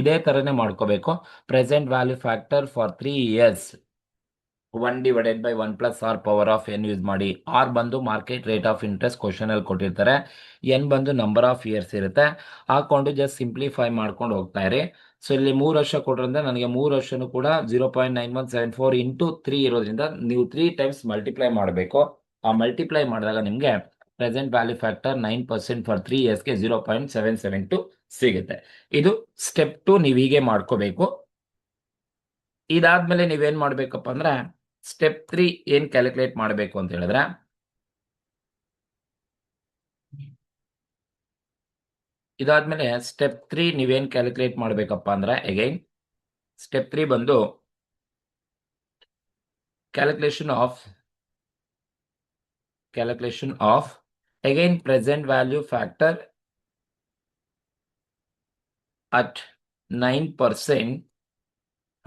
Speaker 1: ಇದೇ ತರನೇ ಮಾಡ್ಕೋಬೇಕು. Present value factor for 3 years 1/1 plus R power of N use ಮಾಡಿ. ಆರ್ ಬಂದು market rate of interest question ಅಲ್ಲಿ ಕೊಟ್ಟಿರ್ತಾರೆ. ಎನ್ ಬಂದು ನಂಬರ್ ಆಫ್ ಇಯರ್ಸ್ ಇರುತ್ತೆ. ಹಾಕೊಂಡು ಜಸ್ಟ್ ಸಿಂಪ್ಲಿಫೈ ಮಾಡ್ಕೊಂಡು ಹೋಗ್ತಾ ಇರಿ. ಸೊ ಇಲ್ಲಿ 3 ವರ್ಷ ಕೊಟ್ರಿಂದ ನನಗೆ 3 ವರ್ಷನೂ ಕೂಡ 0.9174 ಇಂಟು 3 ಇರೋದ್ರಿಂದ ನೀವು 3 ಟೈಮ್ಸ್ ಮಲ್ಟಿಪ್ಲೈ ಮಾಡಬೇಕು. ಆ ಮಲ್ಟಿಪ್ಲೈ ಮಾಡಿದಾಗ ನಿಮಗೆ ಪ್ರೆಸೆಂಟ್ ವ್ಯಾಲ್ಯೂ ಫ್ಯಾಕ್ಟರ್ 9% ಫಾರ್ 3 ಇಯರ್ಸ್ಗೆ 0.772 ಸಿಗುತ್ತೆ. ಇದು ಸ್ಟೆಪ್ 2 ನೀವು ಹೀಗೆ ಮಾಡ್ಕೋಬೇಕು. ಇದಾದ್ಮೇಲೆ ನೀವೇನ್ ಮಾಡ್ಬೇಕಪ್ಪ ಅಂದ್ರೆ ಸ್ಟೆಪ್ 3 ಏನ್ ಕ್ಯಾಲ್ಕುಲೇಟ್ ಮಾಡಬೇಕು ಅಂತ ಹೇಳಿದ್ರೆ ಇದಾದ್ಮೇಲೆ ಸ್ಟೆಪ್ 3 ನೀವೇನ್ ಕ್ಯಾಲ್ಕುಲೇಟ್ ಮಾಡಬೇಕಪ್ಪ ಅಂದ್ರೆ ಅಗೈನ್ ಸ್ಟೆಪ್ 3 ಬಂದು calculation of again present value factor at 9%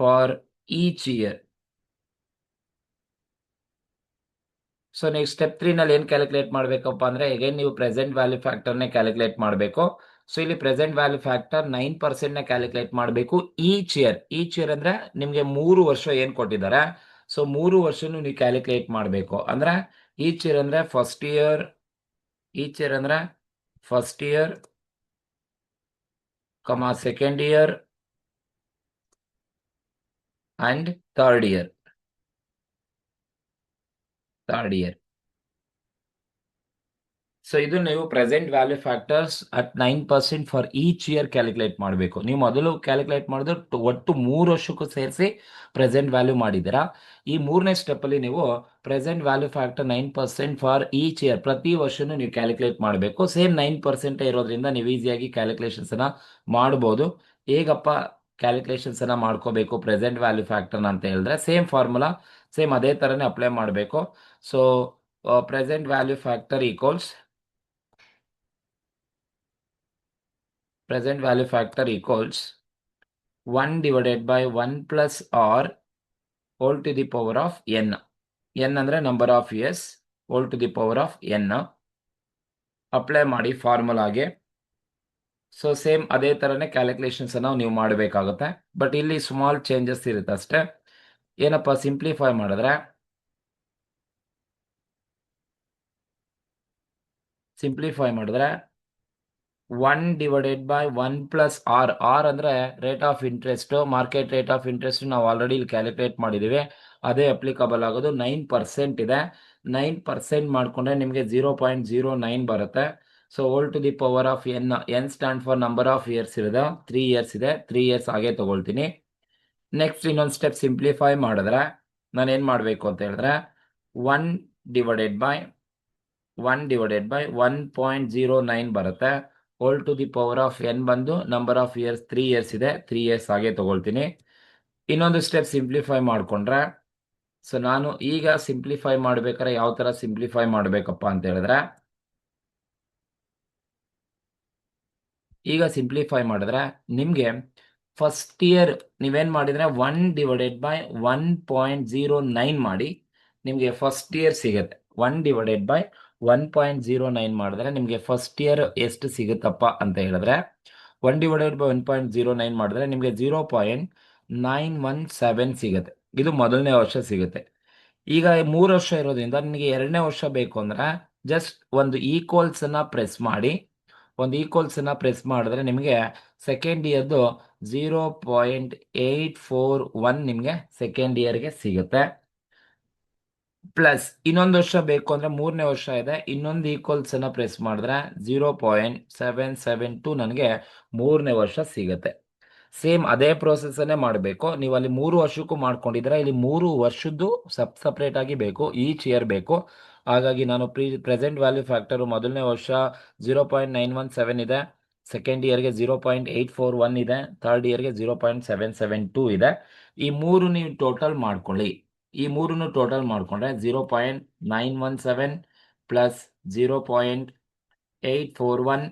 Speaker 1: for each year. So ನೀವು ಸ್ಟೆಪ್ 3 ನಲ್ಲಿ ಏನ್ ಕ್ಯಾಲ್ಕುಲೇಟ್ ಮಾಡಬೇಕಪ್ಪ ಅಂದ್ರೆ ಅಗೈನ್ ನೀವು ಪ್ರೆಸೆಂಟ್ ವ್ಯಾಲ್ಯೂ ಫ್ಯಾಕ್ಟರ್ ನೇ ಕ್ಯಾಲ್ಕುಲೇಟ್ ಮಾಡಬೇಕು. ಸೊ ಇಲ್ಲಿ ಪ್ರೆಸೆಂಟ್ ವ್ಯಾಲ್ಯೂ ಫ್ಯಾಕ್ಟರ್ 9% ನ ಕ್ಯಾಲ್ಕುಲೇಟ್ ಮಾಡಬೇಕು ಈಚ್ ಇಯರ್ ಅಂದ್ರೆ ನಿಮ್ಗೆ 3 ವರ್ಷ ಏನ್ ಕೊಟ್ಟಿದ್ದಾರೆ, ಸೊ 3 ವರ್ಷನೂ ನೀವು ಕ್ಯಾಲ್ಕುಲೇಟ್ ಮಾಡಬೇಕು. ಅಂದ್ರೆ ಈಚ್ ಇಯರ್ ಅಂದ್ರೆ first year second year and third year. So ಇದು ನೀವು present value factors at 9% for each year calculate ಮಾಡಬೇಕು. ನೀವು ಮೊದಲು ಕ್ಯಾಲ್ಕುಲೇಟ್ ಮಾಡಿದ್ರೆ ಒಟ್ಟು 3 ವರ್ಷಕ್ಕೂ ಸೇರಿಸಿ ಪ್ರೆಸೆಂಟ್ ವ್ಯಾಲ್ಯೂ ಮಾಡಿದ್ದೀರಾ. ಈ ಮೂರನೇ ಸ್ಟೆಪ್ಪಲ್ಲಿ ನೀವು present value factor 9% for each year ಪ್ರತಿ ವರ್ಷನೂ ನೀವು ಕ್ಯಾಲ್ಕುಲೇಟ್ ಮಾಡಬೇಕು. ಸೇಮ್ 9% ಇರೋದ್ರಿಂದ ನೀವು ಈಸಿಯಾಗಿ ಕ್ಯಾಲ್ಕುಲೇಷನ್ಸನ್ನು ಮಾಡ್ಬೋದು. ಹೇಗಪ್ಪ ಕ್ಯಾಲ್ಕುಲೇಷನ್ಸನ್ನು ಮಾಡ್ಕೋಬೇಕು ಪ್ರೆಸೆಂಟ್ ವ್ಯಾಲ್ಯೂ ಫ್ಯಾಕ್ಟರ್ನ ಅಂತ ಹೇಳಿದ್ರೆ ಸೇಮ್ ಫಾರ್ಮುಲಾ, ಸೇಮ್ ಅದೇ ಥರನೇ ಅಪ್ಲೈ ಮಾಡಬೇಕು. So present value factor equals present value factor equals 1 divided by 1 plus r whole to the power of n. n ಅಂದ್ರೆ number of years whole to the power of n. Apply ಮಾಡಿ ಫಾರ್ಮುಲಾಗೆ. So same ಅದೇ ಥರನೇ calculations ನೀವು ಮಾಡಬೇಕಾಗುತ್ತೆ. But ಇಲ್ಲಿ small changes ಇರುತ್ತೆ ಅಷ್ಟೇ. ಏನಪ್ಪ ಸಿಂಪ್ಲಿಫೈ ಮಾಡಿದ್ರೆ 1 divided by 1 plus r. r ಅಂದ್ರೆ rate of interest, market rate of interest ನಾವು ಆಲ್ರೆಡಿ ಇಲ್ಲಿ ಕ್ಯಾಲ್ಕುಲೇಟ್ ಮಾಡಿದ್ದೀವಿ. ಅದೇ ಅಪ್ಲಿಕಬಲ್ ಆಗೋದು. 9% ಇದೆ. 9% ಮಾಡಿಕೊಂಡ್ರೆ ನಿಮಗೆ 0.09 ಬರುತ್ತೆ. So whole to the power of N. N stand for number of years ಇರೋದು 3 ಇಯರ್ಸ್ ಇದೆ. 3 ಇಯರ್ಸ್ ಹಾಗೆ ತಗೊಳ್ತೀನಿ. ನೆಕ್ಸ್ಟ್ ಇನ್ನೊಂದು ಸ್ಟೆಪ್ ಸಿಂಪ್ಲಿಫೈ ಮಾಡಿದ್ರೆ ನಾನು ಏನು ಮಾಡಬೇಕು ಅಂತ ಹೇಳಿದ್ರೆ 1 divided by 1.09 ಬರುತ್ತೆ. Whole to the power of N ಬಂದು ನಂಬರ್ ಆಫ್ ಇಯರ್ಸ್ 3 ಇಯರ್ಸ್ ಇದೆ. 3 ಇಯರ್ಸ್ ಹಾಗೆ ತಗೊಳ್ತೀನಿ. ಇನ್ನೊಂದು ಸ್ಟೆಪ್ ಸಿಂಪ್ಲಿಫೈ ಮಾಡಿಕೊಂಡ್ರೆ, ಸೊ ನಾನು ಈಗ ಸಿಂಪ್ಲಿಫೈ ಮಾಡ್ಬೇಕಾದ್ರೆ ಯಾವ ಥರ ಸಿಂಪ್ಲಿಫೈ ಮಾಡಬೇಕಪ್ಪ ಅಂತ ಹೇಳಿದ್ರೆ, ಈಗ ಸಿಂಪ್ಲಿಫೈ ಮಾಡಿದ್ರೆ ನಿಮಗೆ ಫಸ್ಟ್ ಇಯರ್ ನೀವೇನು ಮಾಡಿದರೆ 1 divided by 1.09 ಮಾಡಿ ನಿಮಗೆ ಫಸ್ಟ್ ಇಯರ್ ಸಿಗುತ್ತೆ. 1 divided by 1.09 ಮಾಡಿದ್ರೆ ನಿಮಗೆ ಫಸ್ಟ್ ಇಯರ್ ಎಷ್ಟು ಸಿಗುತ್ತಪ್ಪ ಅಂತ ಹೇಳಿದ್ರೆ 1 divided by 1.09 ಮಾಡಿದ್ರೆ ನಿಮಗೆ 0.917 ಸಿಗುತ್ತೆ. ಇದು ಮೊದಲನೇ ವರ್ಷ ಸಿಗುತ್ತೆ. ಈಗ 3 ವರ್ಷ ಇರೋದ್ರಿಂದ ನಿಮಗೆ ಎರಡನೇ ವರ್ಷ ಬೇಕು ಅಂದ್ರೆ ಜಸ್ಟ್ ಒಂದು ಈಕ್ವಲ್ಸನ್ನು ಪ್ರೆಸ್ ಮಾಡಿ, ಮಾಡಿದ್ರೆ ನಿಮಗೆ ಸೆಕೆಂಡ್ ಇಯರ್ದು 0.841 ನಿಮಗೆ ಸೆಕೆಂಡ್ ಇಯರ್ಗೆ ಸಿಗುತ್ತೆ. ಪ್ಲಸ್ ಇನ್ನೊಂದು ವರ್ಷ ಬೇಕು ಅಂದರೆ ಮೂರನೇ ವರ್ಷ ಇದೆ, ಇನ್ನೊಂದು ಈಕ್ವಲ್ಸನ್ನು ಪ್ರೆಸ್ ಮಾಡಿದ್ರೆ 0.772 ನನಗೆ ಮೂರನೇ ವರ್ಷ ಸಿಗುತ್ತೆ. ಸೇಮ್ ಅದೇ ಪ್ರೋಸೆಸ್ಸನ್ನೇ ಮಾಡಬೇಕು. ನೀವು ಅಲ್ಲಿ 3 ವರ್ಷಕ್ಕೂ ಮಾಡ್ಕೊಂಡಿದ್ರೆ ಇಲ್ಲಿ 3 ವರ್ಷದ್ದು ಸಪ್ರೇಟ್ ಆಗಿ ಬೇಕು, ಈಚ್ ಇಯರ್ ಬೇಕು. ಹಾಗಾಗಿ ನಾನು ಪ್ರೆಸೆಂಟ್ ವ್ಯಾಲ್ಯೂ ಫ್ಯಾಕ್ಟರು ಮೊದಲನೇ ವರ್ಷ 0.917 ಇದೆ, ಸೆಕೆಂಡ್ ಇಯರ್ಗೆ 0.841 ಇದೆ, ಥರ್ಡ್ ಇಯರ್ಗೆ 0.772 ಇದೆ. ಈ ಮೂರು ನೀವು ಟೋಟಲ್ ಮಾಡ್ಕೊಳ್ಳಿ. ಈ ಮೂರನ್ನು ಟೋಟಲ್ ಮಾಡಿಕೊಂಡ್ರೆ 0.917 ಪ್ಲಸ್ 0.841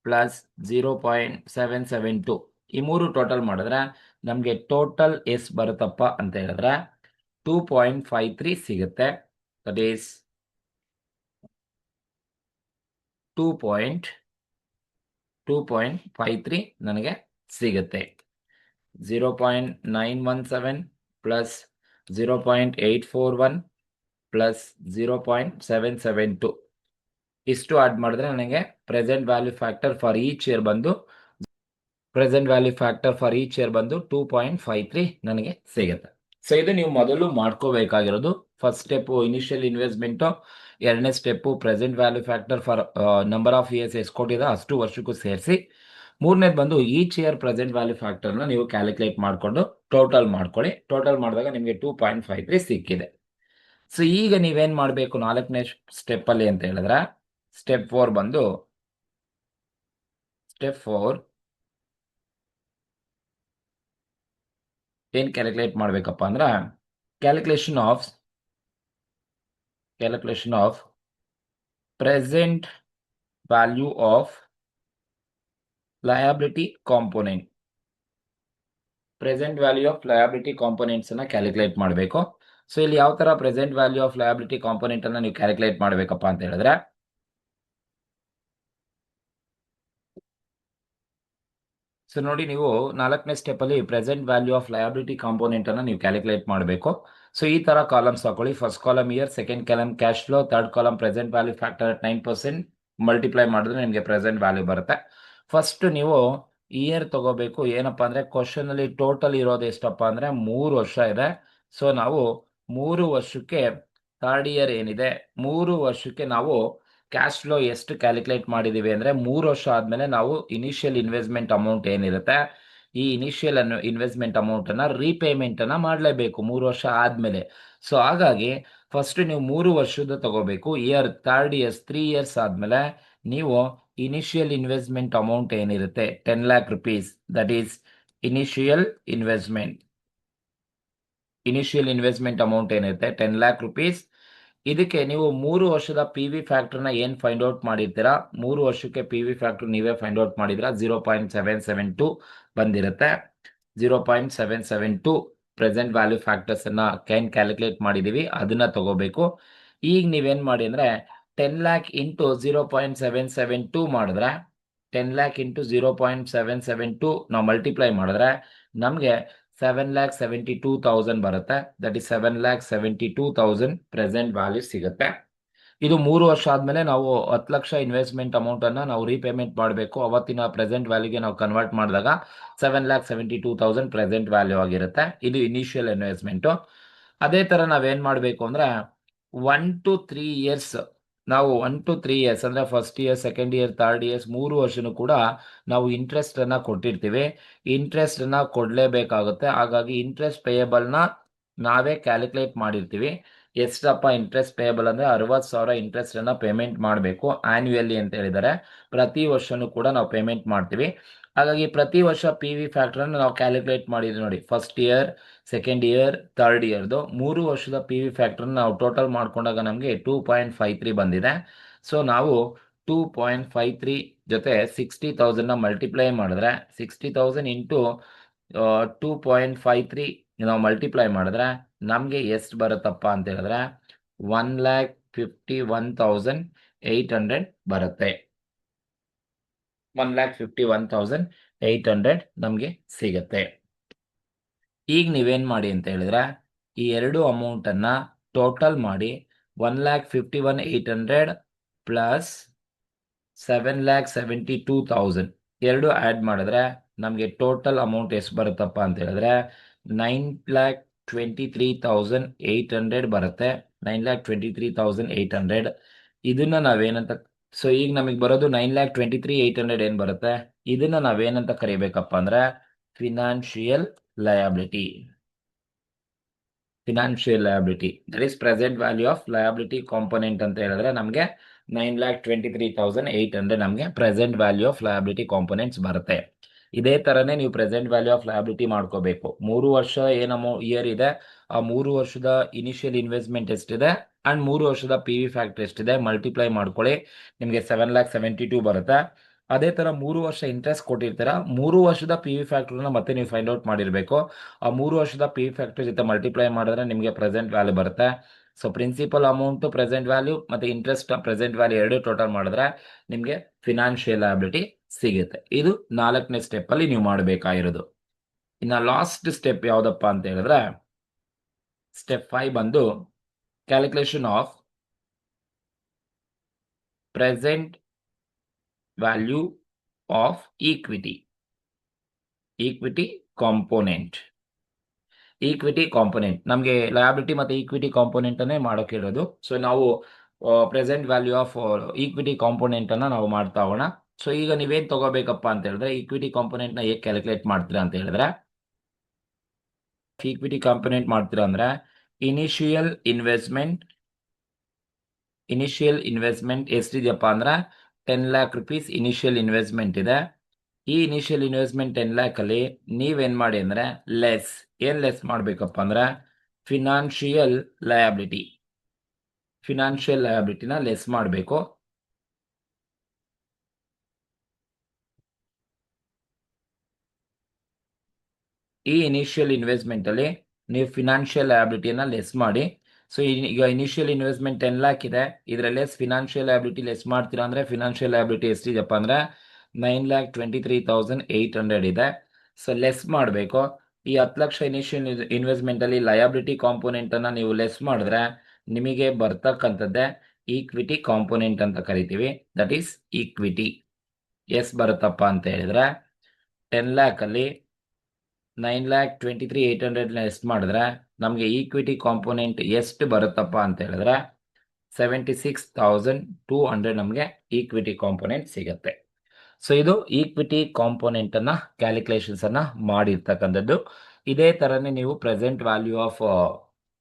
Speaker 1: ಪ್ಲಸ್ 0.772 ಈ ಮೂರು ಟೋಟಲ್ ಮಾಡಿದ್ರೆ ನಮಗೆ ಟೋಟಲ್ ಎಷ್ಟು ಬರುತ್ತಪ್ಪ ಅಂತ ಹೇಳಿದ್ರೆ 2.53 ಸಿಗುತ್ತೆ. ದಟ್ ಈಸ್ 2.53 ನನಗೆ ಸಿಗುತ್ತೆ. 0.917 ಪ್ಲಸ್ 0.841 ಪ್ಲಸ್ 0.772 ಇಷ್ಟು ಆಡ್ ಮಾಡಿದ್ರೆ ನನಗೆ present value factor for each year ಬಂದು 2.53 ನನಗೆ ಸಿಗುತ್ತೆ. ಸೊ ಇದು ನೀವು ಮೊದಲು ಮಾಡ್ಕೋಬೇಕಾಗಿರೋದು. ಫಸ್ಟ್ ಸ್ಟೆಪ್ಪು ಇನಿಷಿಯಲ್ ಇನ್ವೆಸ್ಟ್ಮೆಂಟು, ಎರಡನೇ step present value factor for number of years ಎಷ್ಟು ಕೊಟ್ಟಿದೆ ಅಷ್ಟು ವರ್ಷಕ್ಕೂ ಸೇರಿಸಿ, ಮೂರನೇದು ಬಂದು ಈಚ್ ಇಯರ್ ಪ್ರೆಸೆಂಟ್ ವ್ಯಾಲ್ಯೂ ಫ್ಯಾಕ್ಟರ್ನ ನೀವು ಕ್ಯಾಲ್ಕುಲೇಟ್ ಮಾಡಿಕೊಂಡು ಟೋಟಲ್ ಮಾಡ್ಕೊಳ್ಳಿ. ಟೋಟಲ್ ಮಾಡಿದಾಗ ನಿಮಗೆ 2.53 ಸಿಕ್ಕಿದೆ. ಸೊ ಈಗ ನೀವೇನು ಮಾಡಬೇಕು ನಾಲ್ಕನೇ ಸ್ಟೆಪ್ಪಲ್ಲಿ ಅಂತ ಹೇಳಿದ್ರೆ ಸ್ಟೆಪ್ 4 ಬಂದು ಏನು ಕ್ಯಾಲ್ಕುಲೇಟ್ ಮಾಡಬೇಕಪ್ಪ ಅಂದ್ರೆ calculation of present value of liability component. Present value of liability components ಅನ್ನ ಕ್ಯಾಲ್ಕುಲೇಟ್ ಮಾಡಬೇಕು. ಸೊ ಇಲ್ಲಿ ಯಾವ ತರ present value of liability component ಅನ್ನ ನೀವು ಕ್ಯಾಲ್ಕುಲೇಟ್ ಮಾಡಬೇಕಪ್ಪ ಅಂತ ಹೇಳಿದ್ರೆ ಸೊ ನೋಡಿ, ನೀವು ನಾಲ್ಕನೇ ಸ್ಟೆಪ್ ಅಲ್ಲಿ present value of liability component ಅನ್ನ ನೀವು ಕ್ಯಾಲ್ಕುಲೇಟ್ ಮಾಡಬೇಕು. ಸೊ ಈ ತರ ಕಾಲಮ್ಸ್ ಹಾಕೊಳ್ಳಿ. First column year, second column cash flow, third column present value factor 9% multiply ಮಾಡಿದ್ರೆ ನಿಮಗೆ ಪ್ರೆಸೆಂಟ್ ವ್ಯಾಲ್ಯೂ ಬರುತ್ತೆ. ಫಸ್ಟ್ ನೀವು ಇಯರ್ ತಗೋಬೇಕು. ಏನಪ್ಪಾ ಅಂದ್ರೆ ಕ್ವಶನ್ ಅಲ್ಲಿ ಟೋಟಲ್ ಇರೋದು ಎಷ್ಟಪ್ಪ ಅಂದ್ರೆ 3 ವರ್ಷ ಇದೆ. ಸೊ ನಾವು 3 ವರ್ಷಕ್ಕೆ ಥರ್ಡ್ ಇಯರ್ ಏನಿದೆ 3 ವರ್ಷಕ್ಕೆ ನಾವು ಕ್ಯಾಶ್ ಫ್ಲೋ ಎಷ್ಟು ಕ್ಯಾಲ್ಕುಲೇಟ್ ಮಾಡಿದೀವಿ ಅಂದ್ರೆ 3 ವರ್ಷ ಆದ್ಮೇಲೆ ನಾವು ಇನಿಷಿಯಲ್ ಇನ್ವೆಸ್ಟ್ಮೆಂಟ್ ಅಮೌಂಟ್ ಏನಿರುತ್ತೆ ಈ ಇನಿಷಿಯಲ್ ಇನ್ವೆಸ್ಟ್ಮೆಂಟ್ ಅಮೌಂಟ್ ಅನ್ನ ರೀಪೇಮೆಂಟ್ ಅನ್ನ ಮಾಡಲೇಬೇಕು 3 ವರ್ಷ ಆದ್ಮೇಲೆ. ಸೊ ಹಾಗಾಗಿ ಫಸ್ಟ್ ನೀವು 3 ವರ್ಷದ ತಗೋಬೇಕು. ಥರ್ಡ್ ಇಯರ್ಸ್ 3 ಇಯರ್ಸ್ ಆದ್ಮೇಲೆ ನೀವು ಇನಿಷಿಯಲ್ ಇನ್ವೆಸ್ಟ್ಮೆಂಟ್ ಅಮೌಂಟ್ ಏನಿರುತ್ತೆ 10 lakh rupees, that is initial investment amount ಏನಿರುತ್ತೆ 10 lakh rupees. ಇದಕ್ಕೆ ನೀವು 3 ವರ್ಷದ ಪಿ ವಿ ಫ್ಯಾಕ್ಟರ್ನ ಏನ್ ಫೈಂಡ್ ಔಟ್ ಮಾಡಿರ್ತೀರಾ 3 ವರ್ಷಕ್ಕೆ ಪಿ ವಿ ಫ್ಯಾಕ್ಟರ್ ನೀವೇ ಫೈಂಡ್ ಔಟ್ ಮಾಡಿದ್ರ 0.772 ಬಂದಿರುತ್ತೆ. 0.772 ಪ್ರೆಸೆಂಟ್ ವ್ಯಾಲ್ಯೂ ಫ್ಯಾಕ್ಟರ್ಸ್ ಅನ್ನ ಕ್ಯಾಲ್ಕುಲೇಟ್ ಮಾಡಿದೀವಿ, ಅದನ್ನ ತಗೋಬೇಕು. ಈಗ ನೀವೇನ್ ಮಾಡಿ ಅಂದ್ರೆ 10 lakh ಇಂಟು 0.772 ಮಾಡಿದ್ರೆ 10 lakh ಇಂಟು 0.772 ನಾವು ಮಲ್ಟಿಪ್ಲೈ ಮಾಡಿದ್ರೆ ನಮಗೆ 7,72,000 ಬರುತ್ತೆ. ದಟ್ ಇಸ್ 7,72,000 ಪ್ರೆಸೆಂಟ್ ವ್ಯಾಲ್ಯೂ ಸಿಗುತ್ತೆ. ಇದು 3 ವರ್ಷ ಆದ್ಮೇಲೆ ನಾವು 10 ಲಕ್ಷ ಇನ್ವೆಸ್ಟ್ಮೆಂಟ್ ಅಮೌಂಟ್ ಅನ್ನ ನಾವು ರೀಪೇಮೆಂಟ್ ಮಾಡಬೇಕು. ಅವತ್ತಿನ ಪ್ರೆಸೆಂಟ್ ವ್ಯಾಲ್ಯೂಗೆ ನಾವು ಕನ್ವರ್ಟ್ ಮಾಡಿದಾಗ 7,72,000 ಪ್ರೆಸೆಂಟ್ ವ್ಯಾಲ್ಯೂ ಆಗಿರುತ್ತೆ. ಇದು ಇನಿಷಿಯಲ್ ಇನ್ವೆಸ್ಟ್ಮೆಂಟ್. ಅದೇ ತರ ನಾವೇನ್ ಮಾಡಬೇಕು ಅಂದ್ರೆ 1 to 3 ಇಯರ್ಸ್ ನಾವು 1 to 3 ಇಯರ್ಸ್ ಅಂದ್ರೆ first year, second year, third years 3 ವರ್ಷನೂ ಕೂಡ ನಾವು ಇಂಟ್ರೆಸ್ಟ್ ಅನ್ನ ಕೊಟ್ಟಿರ್ತೀವಿ. ಇಂಟ್ರೆಸ್ಟ್ ಅನ್ನ ಕೊಡ್ಲೇಬೇಕಾಗುತ್ತೆ. ಹಾಗಾಗಿ ಇಂಟ್ರೆಸ್ಟ್ ಪೇಯಬಲ್ನ ನಾವೇ ಕ್ಯಾಲ್ಕುಲೇಟ್ ಮಾಡಿರ್ತೀವಿ. ಎಷ್ಟಪ್ಪ ಇಂಟ್ರೆಸ್ಟ್ ಪೇಯಬಲ್ ಅಂದ್ರೆ 60,000 ಇಂಟ್ರೆಸ್ಟ್ ಅನ್ನ ಪೇಮೆಂಟ್ ಮಾಡಬೇಕು ಆನ್ಯುಯಲಿ ಅಂತ ಹೇಳಿದ್ದಾರೆ. ಪ್ರತಿ ವರ್ಷನೂ ಕೂಡ ನಾವು ಪೇಮೆಂಟ್ ಮಾಡ್ತೀವಿ. ಹಾಗಾಗಿ ಪ್ರತಿ ವರ್ಷ ಪಿ ವಿ ಫ್ಯಾಕ್ಟರ್ ಅನ್ನು ನಾವು ಕ್ಯಾಲ್ಕುಲೇಟ್ ಮಾಡಿದ್ವಿ ನೋಡಿ. First year, second year, third ಇಯರ್ದು 3 ವರ್ಷದ ಪಿ ವಿ ಫ್ಯಾಕ್ಟರ್ ನಾವು ಟೋಟಲ್ ಮಾಡ್ಕೊಂಡಾಗ ನಮಗೆ 2.53 ಬಂದಿದೆ. ಸೊ ನಾವು 2.53 ಜೊತೆ 60,000 ಮಲ್ಟಿಪ್ಲೈ ಮಾಡಿದ್ರೆ 60,000 ಇಂಟು 2.53 ನಾವು ಮಲ್ಟಿಪ್ಲೈ ಮಾಡಿದ್ರೆ ನಮಗೆ ಎಷ್ಟು ಬರುತ್ತಪ್ಪ ಅಂತ ಹೇಳಿದ್ರೆ 1,51,800 ಬರುತ್ತೆ. 1,51,800 ನಮಗೆ ಸಿಗತ್ತೆ. ಈಗ ನೀವೇನ್ ಮಾಡಿ ಅಂತ ಹೇಳಿದ್ರೆ ಈ ಎರಡು ಅಮೌಂಟ್ ಅನ್ನ ಟೋಟಲ್ ಮಾಡಿ 1,51,800 ಪ್ಲಸ್ 7,72,000 ಎರಡು ಆಡ್ ಮಾಡಿದ್ರೆ ನಮಗೆ ಟೋಟಲ್ ಅಮೌಂಟ್ ಎಷ್ಟು ಬರುತ್ತಪ್ಪ ಅಂತ ಹೇಳಿದ್ರೆ 9,23,800 ಬರುತ್ತೆ. 9,23,800 ಇದನ್ನ ನಾವೇನಂತ ಸೊ ಈಗ ನಮಗೆ ಬರೋದು 9,23,800 ಏನ್ ಬರುತ್ತೆ, ಇದನ್ನ ನಾವೇನಂತ ಕರಿಬೇಕಪ್ಪ ಅಂದ್ರೆ financial liability. That is present value of liability component ಅಂತ ಹೇಳಿದ್ರೆ ನಮಗೆ 9,23,800 ನಮಗೆ present value of liability components ಬರುತ್ತೆ. ಇದೇ ತರನೇ ನೀವು ಪ್ರೆಸೆಂಟ್ ವ್ಯಾಲ್ಯೂ ಆಫ್ ಲಯಬಿಲಿಟಿ ಮಾಡ್ಕೋಬೇಕು. 3 ವರ್ಷ ಏನು ಇಯರ್ ಇದೆ ಆ 3 ವರ್ಷದ ಇನಿಷಿಯಲ್ ಇನ್ವೆಸ್ಟ್ಮೆಂಟ್ ಎಷ್ಟಿದೆ ಅಂಡ್ 3 ವರ್ಷದ ಪಿ ವಿ ಫ್ಯಾಕ್ಟರ್ ಎಷ್ಟಿದೆ ಮಲ್ಟಿಪ್ಲೈ ಮಾಡ್ಕೊಳ್ಳಿ, ನಿಮಗೆ 7,72 ಬರುತ್ತೆ. ಅದೇ ತರ 3 ವರ್ಷ ಇಂಟ್ರೆಸ್ಟ್ ಕೊಟ್ಟಿರ್ತೀರಾ, 3 ವರ್ಷದ ಪಿ ವಿ ಫ್ಯಾಕ್ಟರ್ನ ಮತ್ತೆ ನೀವು ಫೈಂಡ್ ಔಟ್ ಮಾಡಿರ್ಬೇಕು. ಆ 3 ವರ್ಷದ ಪಿ ವಿ ಫ್ಯಾಕ್ಟರ್ ಜೊತೆ ಮಲ್ಟಿಪ್ಲೈ ಮಾಡಿದ್ರೆ ನಿಮಗೆ ಪ್ರೆಸೆಂಟ್ ವ್ಯಾಲ್ಯೂ ಬರುತ್ತೆ. So principal amount present value ಮತ್ತೆ ಇಂಟ್ರೆಸ್ಟ್ ಪ್ರೆಸೆಂಟ್ ವ್ಯಾಲ್ಯೂ ಎರಡು ಟೋಟಲ್ ಮಾಡಿದ್ರೆ ನಿಮಗೆ ಫಿನಾನ್ಷಿಯಲ್ ಲಯಬಿಲಿಟಿ ಸಿಗುತ್ತೆ. ಇದು 4ನೇ ಸ್ಟೆಪ್ ಅಲ್ಲಿ ನೀವು ಮಾಡಬೇಕಾಗಿರೋದು. ಇನ್ನ ಲಾಸ್ಟ್ ಸ್ಟೆಪ್ ಯಾವ್ದಪ್ಪ ಅಂತ ಹೇಳಿದ್ರೆ ಸ್ಟೆಪ್ 5 ಬಂದು calculation of present value of equity component. ನಮಗೆ ಲಯಬಿಲಿಟಿ ಮತ್ತೆ ಈಕ್ವಿಟಿ ಕಾಂಪೋನೆಂಟ್ ಅನ್ನೇ ಮಾಡೋಕೆ ಇರೋದು. ಸೊ ನಾವು present value of equity component ಅನ್ನ ನಾವು ಮಾಡ್ತಾ ಹೋಗೋಣ. ಸೊ ಈಗ ನೀವೇನ್ ತಗೋಬೇಕಪ್ಪ ಅಂತ ಹೇಳಿದ್ರೆ ಈಕ್ವಿಟಿ ಕಾಂಪೋನೆಂಟ್ ನ ಹೇಗೆ ಕ್ಯಾಲ್ಕುಲೇಟ್ ಮಾಡ್ತೀರಾ ಅಂತ ಹೇಳಿದ್ರೆ ಈಕ್ವಿಟಿ ಕಾಂಪೋನೆಂಟ್ ಮಾಡ್ತೀರಾ ಅಂದ್ರೆ ಇನಿಷಿಯಲ್ ಇನ್ವೆಸ್ಟ್ಮೆಂಟ್ ಎಷ್ಟಿದೆಯಪ್ಪ ಅಂದ್ರೆ 10 lakh rupees ಇನಿಷಿಯಲ್ ಇನ್ವೆಸ್ಟ್ಮೆಂಟ್ ಇದೆ. ಈ ಇನಿಷಿಯಲ್ ಇನ್ವೆಸ್ಟ್ಮೆಂಟ್ 10 lakh ಅಲ್ಲಿ ನೀವೇನ್ ಮಾಡಿ ಅಂದ್ರೆ ಲೆಸ್ ಮಾಡ್ಬೇಕಪ್ಪ ಅಂದ್ರೆ ಫಿನಾನ್ಷಿಯಲ್ ಲಯಬಿಲಿಟಿನ ಲೆಸ್ ಮಾಡಬೇಕು. ಈ ಇನಿಷಿಯಲ್ ಇನ್ವೆಸ್ಟ್ಮೆಂಟ್ ಅಲ್ಲಿ ನೀವು ಫಿನಾನ್ಷಿಯಲ್ ಲಯಬಿಲಿಟಿನ ಲೆಸ್ ಮಾಡಿ. ಸೊ ಈಗ ಇನಿಷಿಯಲ್ ಇನ್ವೆಸ್ಟ್ಮೆಂಟ್ 10 lakh ಇದೆ, ಇದರಲ್ಲಿ ಫಿನಾನ್ಷಿಯಲ್ ಲಯಬಿಲಿಟಿ ಲೆಸ್ ಮಾಡ್ತೀರಾ ಅಂದ್ರೆ ಫಿನಾನ್ಷಿಯಲ್ ಲಯಬಿಲಿಟಿ ಎಷ್ಟಿದೆಯಪ್ಪ ಅಂದ್ರೆ 9,23,800 ಇದೆ. ಸೊ ಲೆಸ್ ಮಾಡಬೇಕು. ಈ 10 ಲಕ್ಷ ಇನಿಷಿಯಲ್ ಇನ್ವೆಸ್ಟ್ಮೆಂಟ್ ಅಲ್ಲಿ ಲಯಬಿಲಿಟಿ ಕಾಂಪೋನೆಂಟ್ ಅನ್ನ ನೀವು ಲೆಸ್ ಮಾಡಿದ್ರೆ ನಿಮಗೆ ಬರ್ತಕ್ಕಂಥದ್ದೇ ಈಕ್ವಿಟಿ ಕಾಂಪೋನೆಂಟ್ ಅಂತ ಕರಿತೀವಿ. That is equity. ಎಸ್ ಬರುತ್ತಪ್ಪ ಅಂತ ಹೇಳಿದ್ರೆ 10 ಲ್ಯಾಕ್ ಅಲ್ಲಿ 9,23,800 ಎಷ್ಟು ಮಾಡಿದ್ರೆ ನಮಗೆ ಈಕ್ವಿಟಿ ಕಾಂಪೋನೆಂಟ್ ಎಷ್ಟು ಬರುತ್ತಪ್ಪ ಅಂತ ಹೇಳಿದ್ರೆ 76,200 ನಮಗೆ ಈಕ್ವಿಟಿ ಕಾಂಪೋನೆಂಟ್ ಸಿಗುತ್ತೆ. ಸೊ ಇದು ಈಕ್ವಿಟಿ ಕಾಂಪೋನೆಂಟ್ ಅನ್ನ ಕ್ಯಾಲ್ಕುಲೇಷನ್ಸ್ ಅನ್ನ ಮಾಡಿರ್ತಕ್ಕಂಥದ್ದು. ಇದೇ ತರನೇ ನೀವು present value of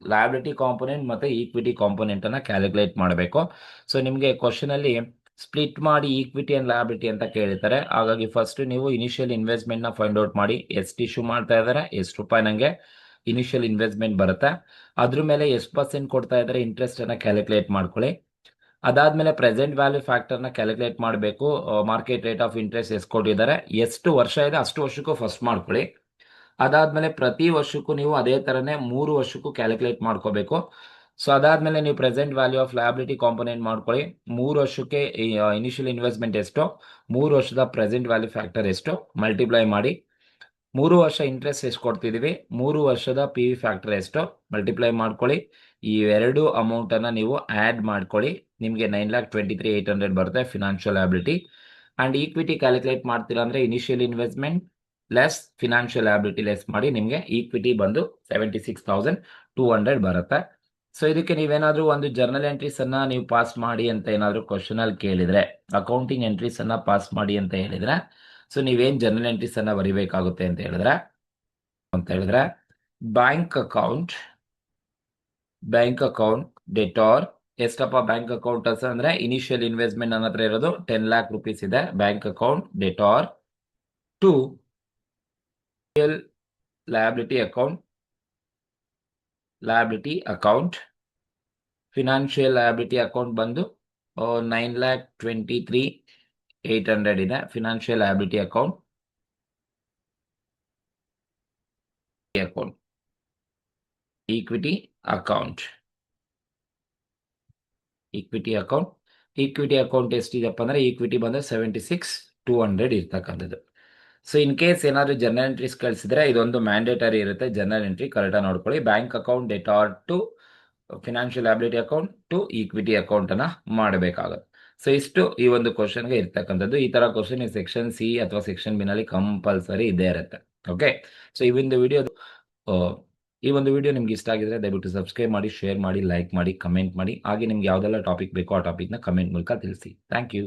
Speaker 1: liability component ಮತ್ತೆ ಈಕ್ವಿಟಿ ಕಾಂಪೋನೆಂಟ್ ಅನ್ನ ಕ್ಯಾಲ್ಕುಲೇಟ್ ಮಾಡಬೇಕು. ಸೊ ನಿಮಗೆ ಕ್ವಶನ್ ಅಲ್ಲಿ ಸ್ಪ್ಲಿಟ್ ಮಾಡಿ ಈಕ್ವಿಟಿ ಅಂಡ್ ಲಯಬಿಲಿಟಿ ಅಂತ ಕೇಳಿರ್ತಾರೆ. ಹಾಗಾಗಿ ಫಸ್ಟ್ ನೀವು ಇನಿಷಿಯಲ್ ಇನ್ವೆಸ್ಟ್ಮೆಂಟ್ ನ ಫೈಂಡ್ ಔಟ್ ಮಾಡಿ, ಎಷ್ಟು ಇಶ್ಯೂ ಮಾಡ್ತಾ ಇದ್ದಾರೆ, ಎಷ್ಟು ರೂಪಾಯಿ ನಂಗೆ ಇನಿಷಿಯಲ್ ಇನ್ವೆಸ್ಟ್ಮೆಂಟ್ ಬರುತ್ತೆ, ಅದ್ರ ಮೇಲೆ ಎಷ್ಟು ಪರ್ಸೆಂಟ್ ಕೊಡ್ತಾ ಇದ್ದಾರೆ ಇಂಟ್ರೆಸ್ಟ್ ಅನ್ನ ಕ್ಯಾಲ್ಕುಲೇಟ್ ಮಾಡ್ಕೊಳ್ಳಿ. ಅದಾದ್ಮೇಲೆ ಪ್ರೆಸೆಂಟ್ ವ್ಯಾಲ್ಯೂ ಫ್ಯಾಕ್ಟರ್ ನ ಕ್ಯಾಲ್ಕುಲೇಟ್ ಮಾಡಬೇಕು. ಮಾರ್ಕೆಟ್ ರೇಟ್ ಆಫ್ ಇಂಟ್ರೆಸ್ಟ್ ಎಷ್ಟು ಕೊಟ್ಟಿದ್ದಾರೆ, ಎಷ್ಟು ವರ್ಷ ಇದೆ ಅಷ್ಟು ವರ್ಷಕ್ಕೂ ಫಸ್ಟ್ ಮಾಡ್ಕೊಳ್ಳಿ. ಅದಾದ್ಮೇಲೆ ಪ್ರತಿ ವರ್ಷಕ್ಕೂ ನೀವು ಅದೇ ತರನೇ 3 ವರ್ಷಕ್ಕೂ ಕ್ಯಾಲ್ಕುಲೇಟ್ ಮಾಡ್ಕೋಬೇಕು. ಸೊ ಅದಾದ್ಮೇಲೆ ನೀವು present value of liability component ಮಾಡ್ಕೊಳ್ಳಿ. 3 ವರ್ಷಕ್ಕೆ ಇನಿಷಿಯಲ್ ಇನ್ವೆಸ್ಟ್ಮೆಂಟ್ ಎಷ್ಟು, 3 ವರ್ಷದ ಪ್ರೆಸೆಂಟ್ ವ್ಯಾಲ್ಯೂ ಫ್ಯಾಕ್ಟರ್ ಎಷ್ಟು ಮಲ್ಟಿಪ್ಲೈ ಮಾಡಿ, 3 ವರ್ಷ ಇಂಟ್ರೆಸ್ಟ್ ಎಷ್ಟು ಕೊಡ್ತಿದೀವಿ, 3 ವರ್ಷದ ಪಿ ವಿ ಫ್ಯಾಕ್ಟರ್ ಎಷ್ಟು ಮಲ್ಟಿಪ್ಲೈ ಮಾಡ್ಕೊಳ್ಳಿ. ಈ ಎರಡು ಅಮೌಂಟ್ ಅನ್ನ ನೀವು ಆಡ್ ಮಾಡ್ಕೊಳ್ಳಿ. ನಿಮಗೆ 9,23,800 ಬರುತ್ತೆ financial liability. And equity calculate ಮಾಡ್ತೀರಾ ಅಂದ್ರೆ initial investment less financial liability less ಮಾಡಿ ನಿಮಗೆ ಈಕ್ವಿಟಿ ಬಂದು 76,200 ಬರುತ್ತೆ. ಸೊ ಇದಕ್ಕೆ ನೀವೇನಾದ್ರೂ ಒಂದು ಜರ್ನಲ್ ಎಂಟ್ರೀಸ್ ಅನ್ನ ನೀವು ಪಾಸ್ ಮಾಡಿ ಅಂತ ಏನಾದ್ರು ಕ್ವಶನ್ ಅಲ್ಲಿ ಕೇಳಿದ್ರೆ, ಅಕೌಂಟಿಂಗ್ ಎಂಟ್ರೀಸ್ ಅನ್ನ ಪಾಸ್ ಮಾಡಿ ಅಂತ ಹೇಳಿದ್ರೆ, ಸೊ ನೀವೇನ್ ಜರ್ನಲ್ ಎಂಟ್ರೀಸ್ ಅನ್ನ ಬರಿಬೇಕಾಗುತ್ತೆ ಅಂತ ಹೇಳಿದ್ರೆ ಬ್ಯಾಂಕ್ ಅಕೌಂಟ್ ಡೆಟಾರ್ ಎಷ್ಟಪ್ಪ ಬ್ಯಾಂಕ್ ಅಕೌಂಟ್ ಅಂದ್ರೆ ಇನಿಷಿಯಲ್ ಇನ್ವೆಸ್ಟ್ಮೆಂಟ್ ನನ್ನ ಹತ್ರ ಇರೋದು 10 ಲ್ಯಾಕ್ ರುಪೀಸ್ ಇದೆ. Bank account debtor to liability account financial liability account ಬಂದು 9,23,800 ಇದೆ. Financial liability account equity account ಎಷ್ಟಿದೆಪ್ಪ ಅಂದ್ರೆ ಈಕ್ವಿಟಿ ಬಂದು 76,200 ಇರ್ತಕ್ಕಂಥದ್ದು. ಸೊ ಇನ್ ಕೇಸ್ ಏನಾದ್ರು ಜರ್ನಲ್ ಎಂಟ್ರೀಸ್ ಕಳಿಸಿದ್ರೆ ಇದೊಂದು ಮ್ಯಾಂಡೇಟರಿ ಇರುತ್ತೆ, ಜರ್ನಲ್ ಎಂಟ್ರಿ ಕರೆಕ್ಟಾಗಿ ನೋಡ್ಕೊಳ್ಳಿ. Bank account debtor to financial liability account to equity account ಅನ್ನ ಮಾಡಬೇಕಾಗುತ್ತೆ. ಸೊ ಇಷ್ಟು ಈ ಒಂದು ಕ್ವಶನ್ಗೆ ಇರ್ತಕ್ಕಂಥದ್ದು. ಈ ತರ ಕ್ವಶನ್ ಸೆಕ್ಷನ್ ಸಿ ಅಥವಾ ಸೆಕ್ಷನ್ ಬಿ ನಲ್ಲಿ ಕಂಪಲ್ಸರಿ ಇದ್ದೇ ಇರುತ್ತೆ. ಓಕೆ, ಸೊ ಈ ಒಂದು ವಿಡಿಯೋ ನಿಮ್ಗೆ ಇಷ್ಟ ಆಗಿದ್ರೆ ದಯವಿಟ್ಟು ಸಬ್ಸ್ಕ್ರೈಬ್ ಮಾಡಿ, ಶೇರ್ ಮಾಡಿ, ಲೈಕ್ ಮಾಡಿ, ಕಮೆಂಟ್ ಮಾಡಿ. ಹಾಗೆ ನಿಮ್ಗೆ ಯಾವ್ದೆಲ್ಲ ಟಾಪಿಕ್ ಬೇಕೋ ಆ ಟಾಪಿಕ್ನ ಕಮೆಂಟ್ ಮೂಲಕ ತಿಳಿಸಿ. Thank you.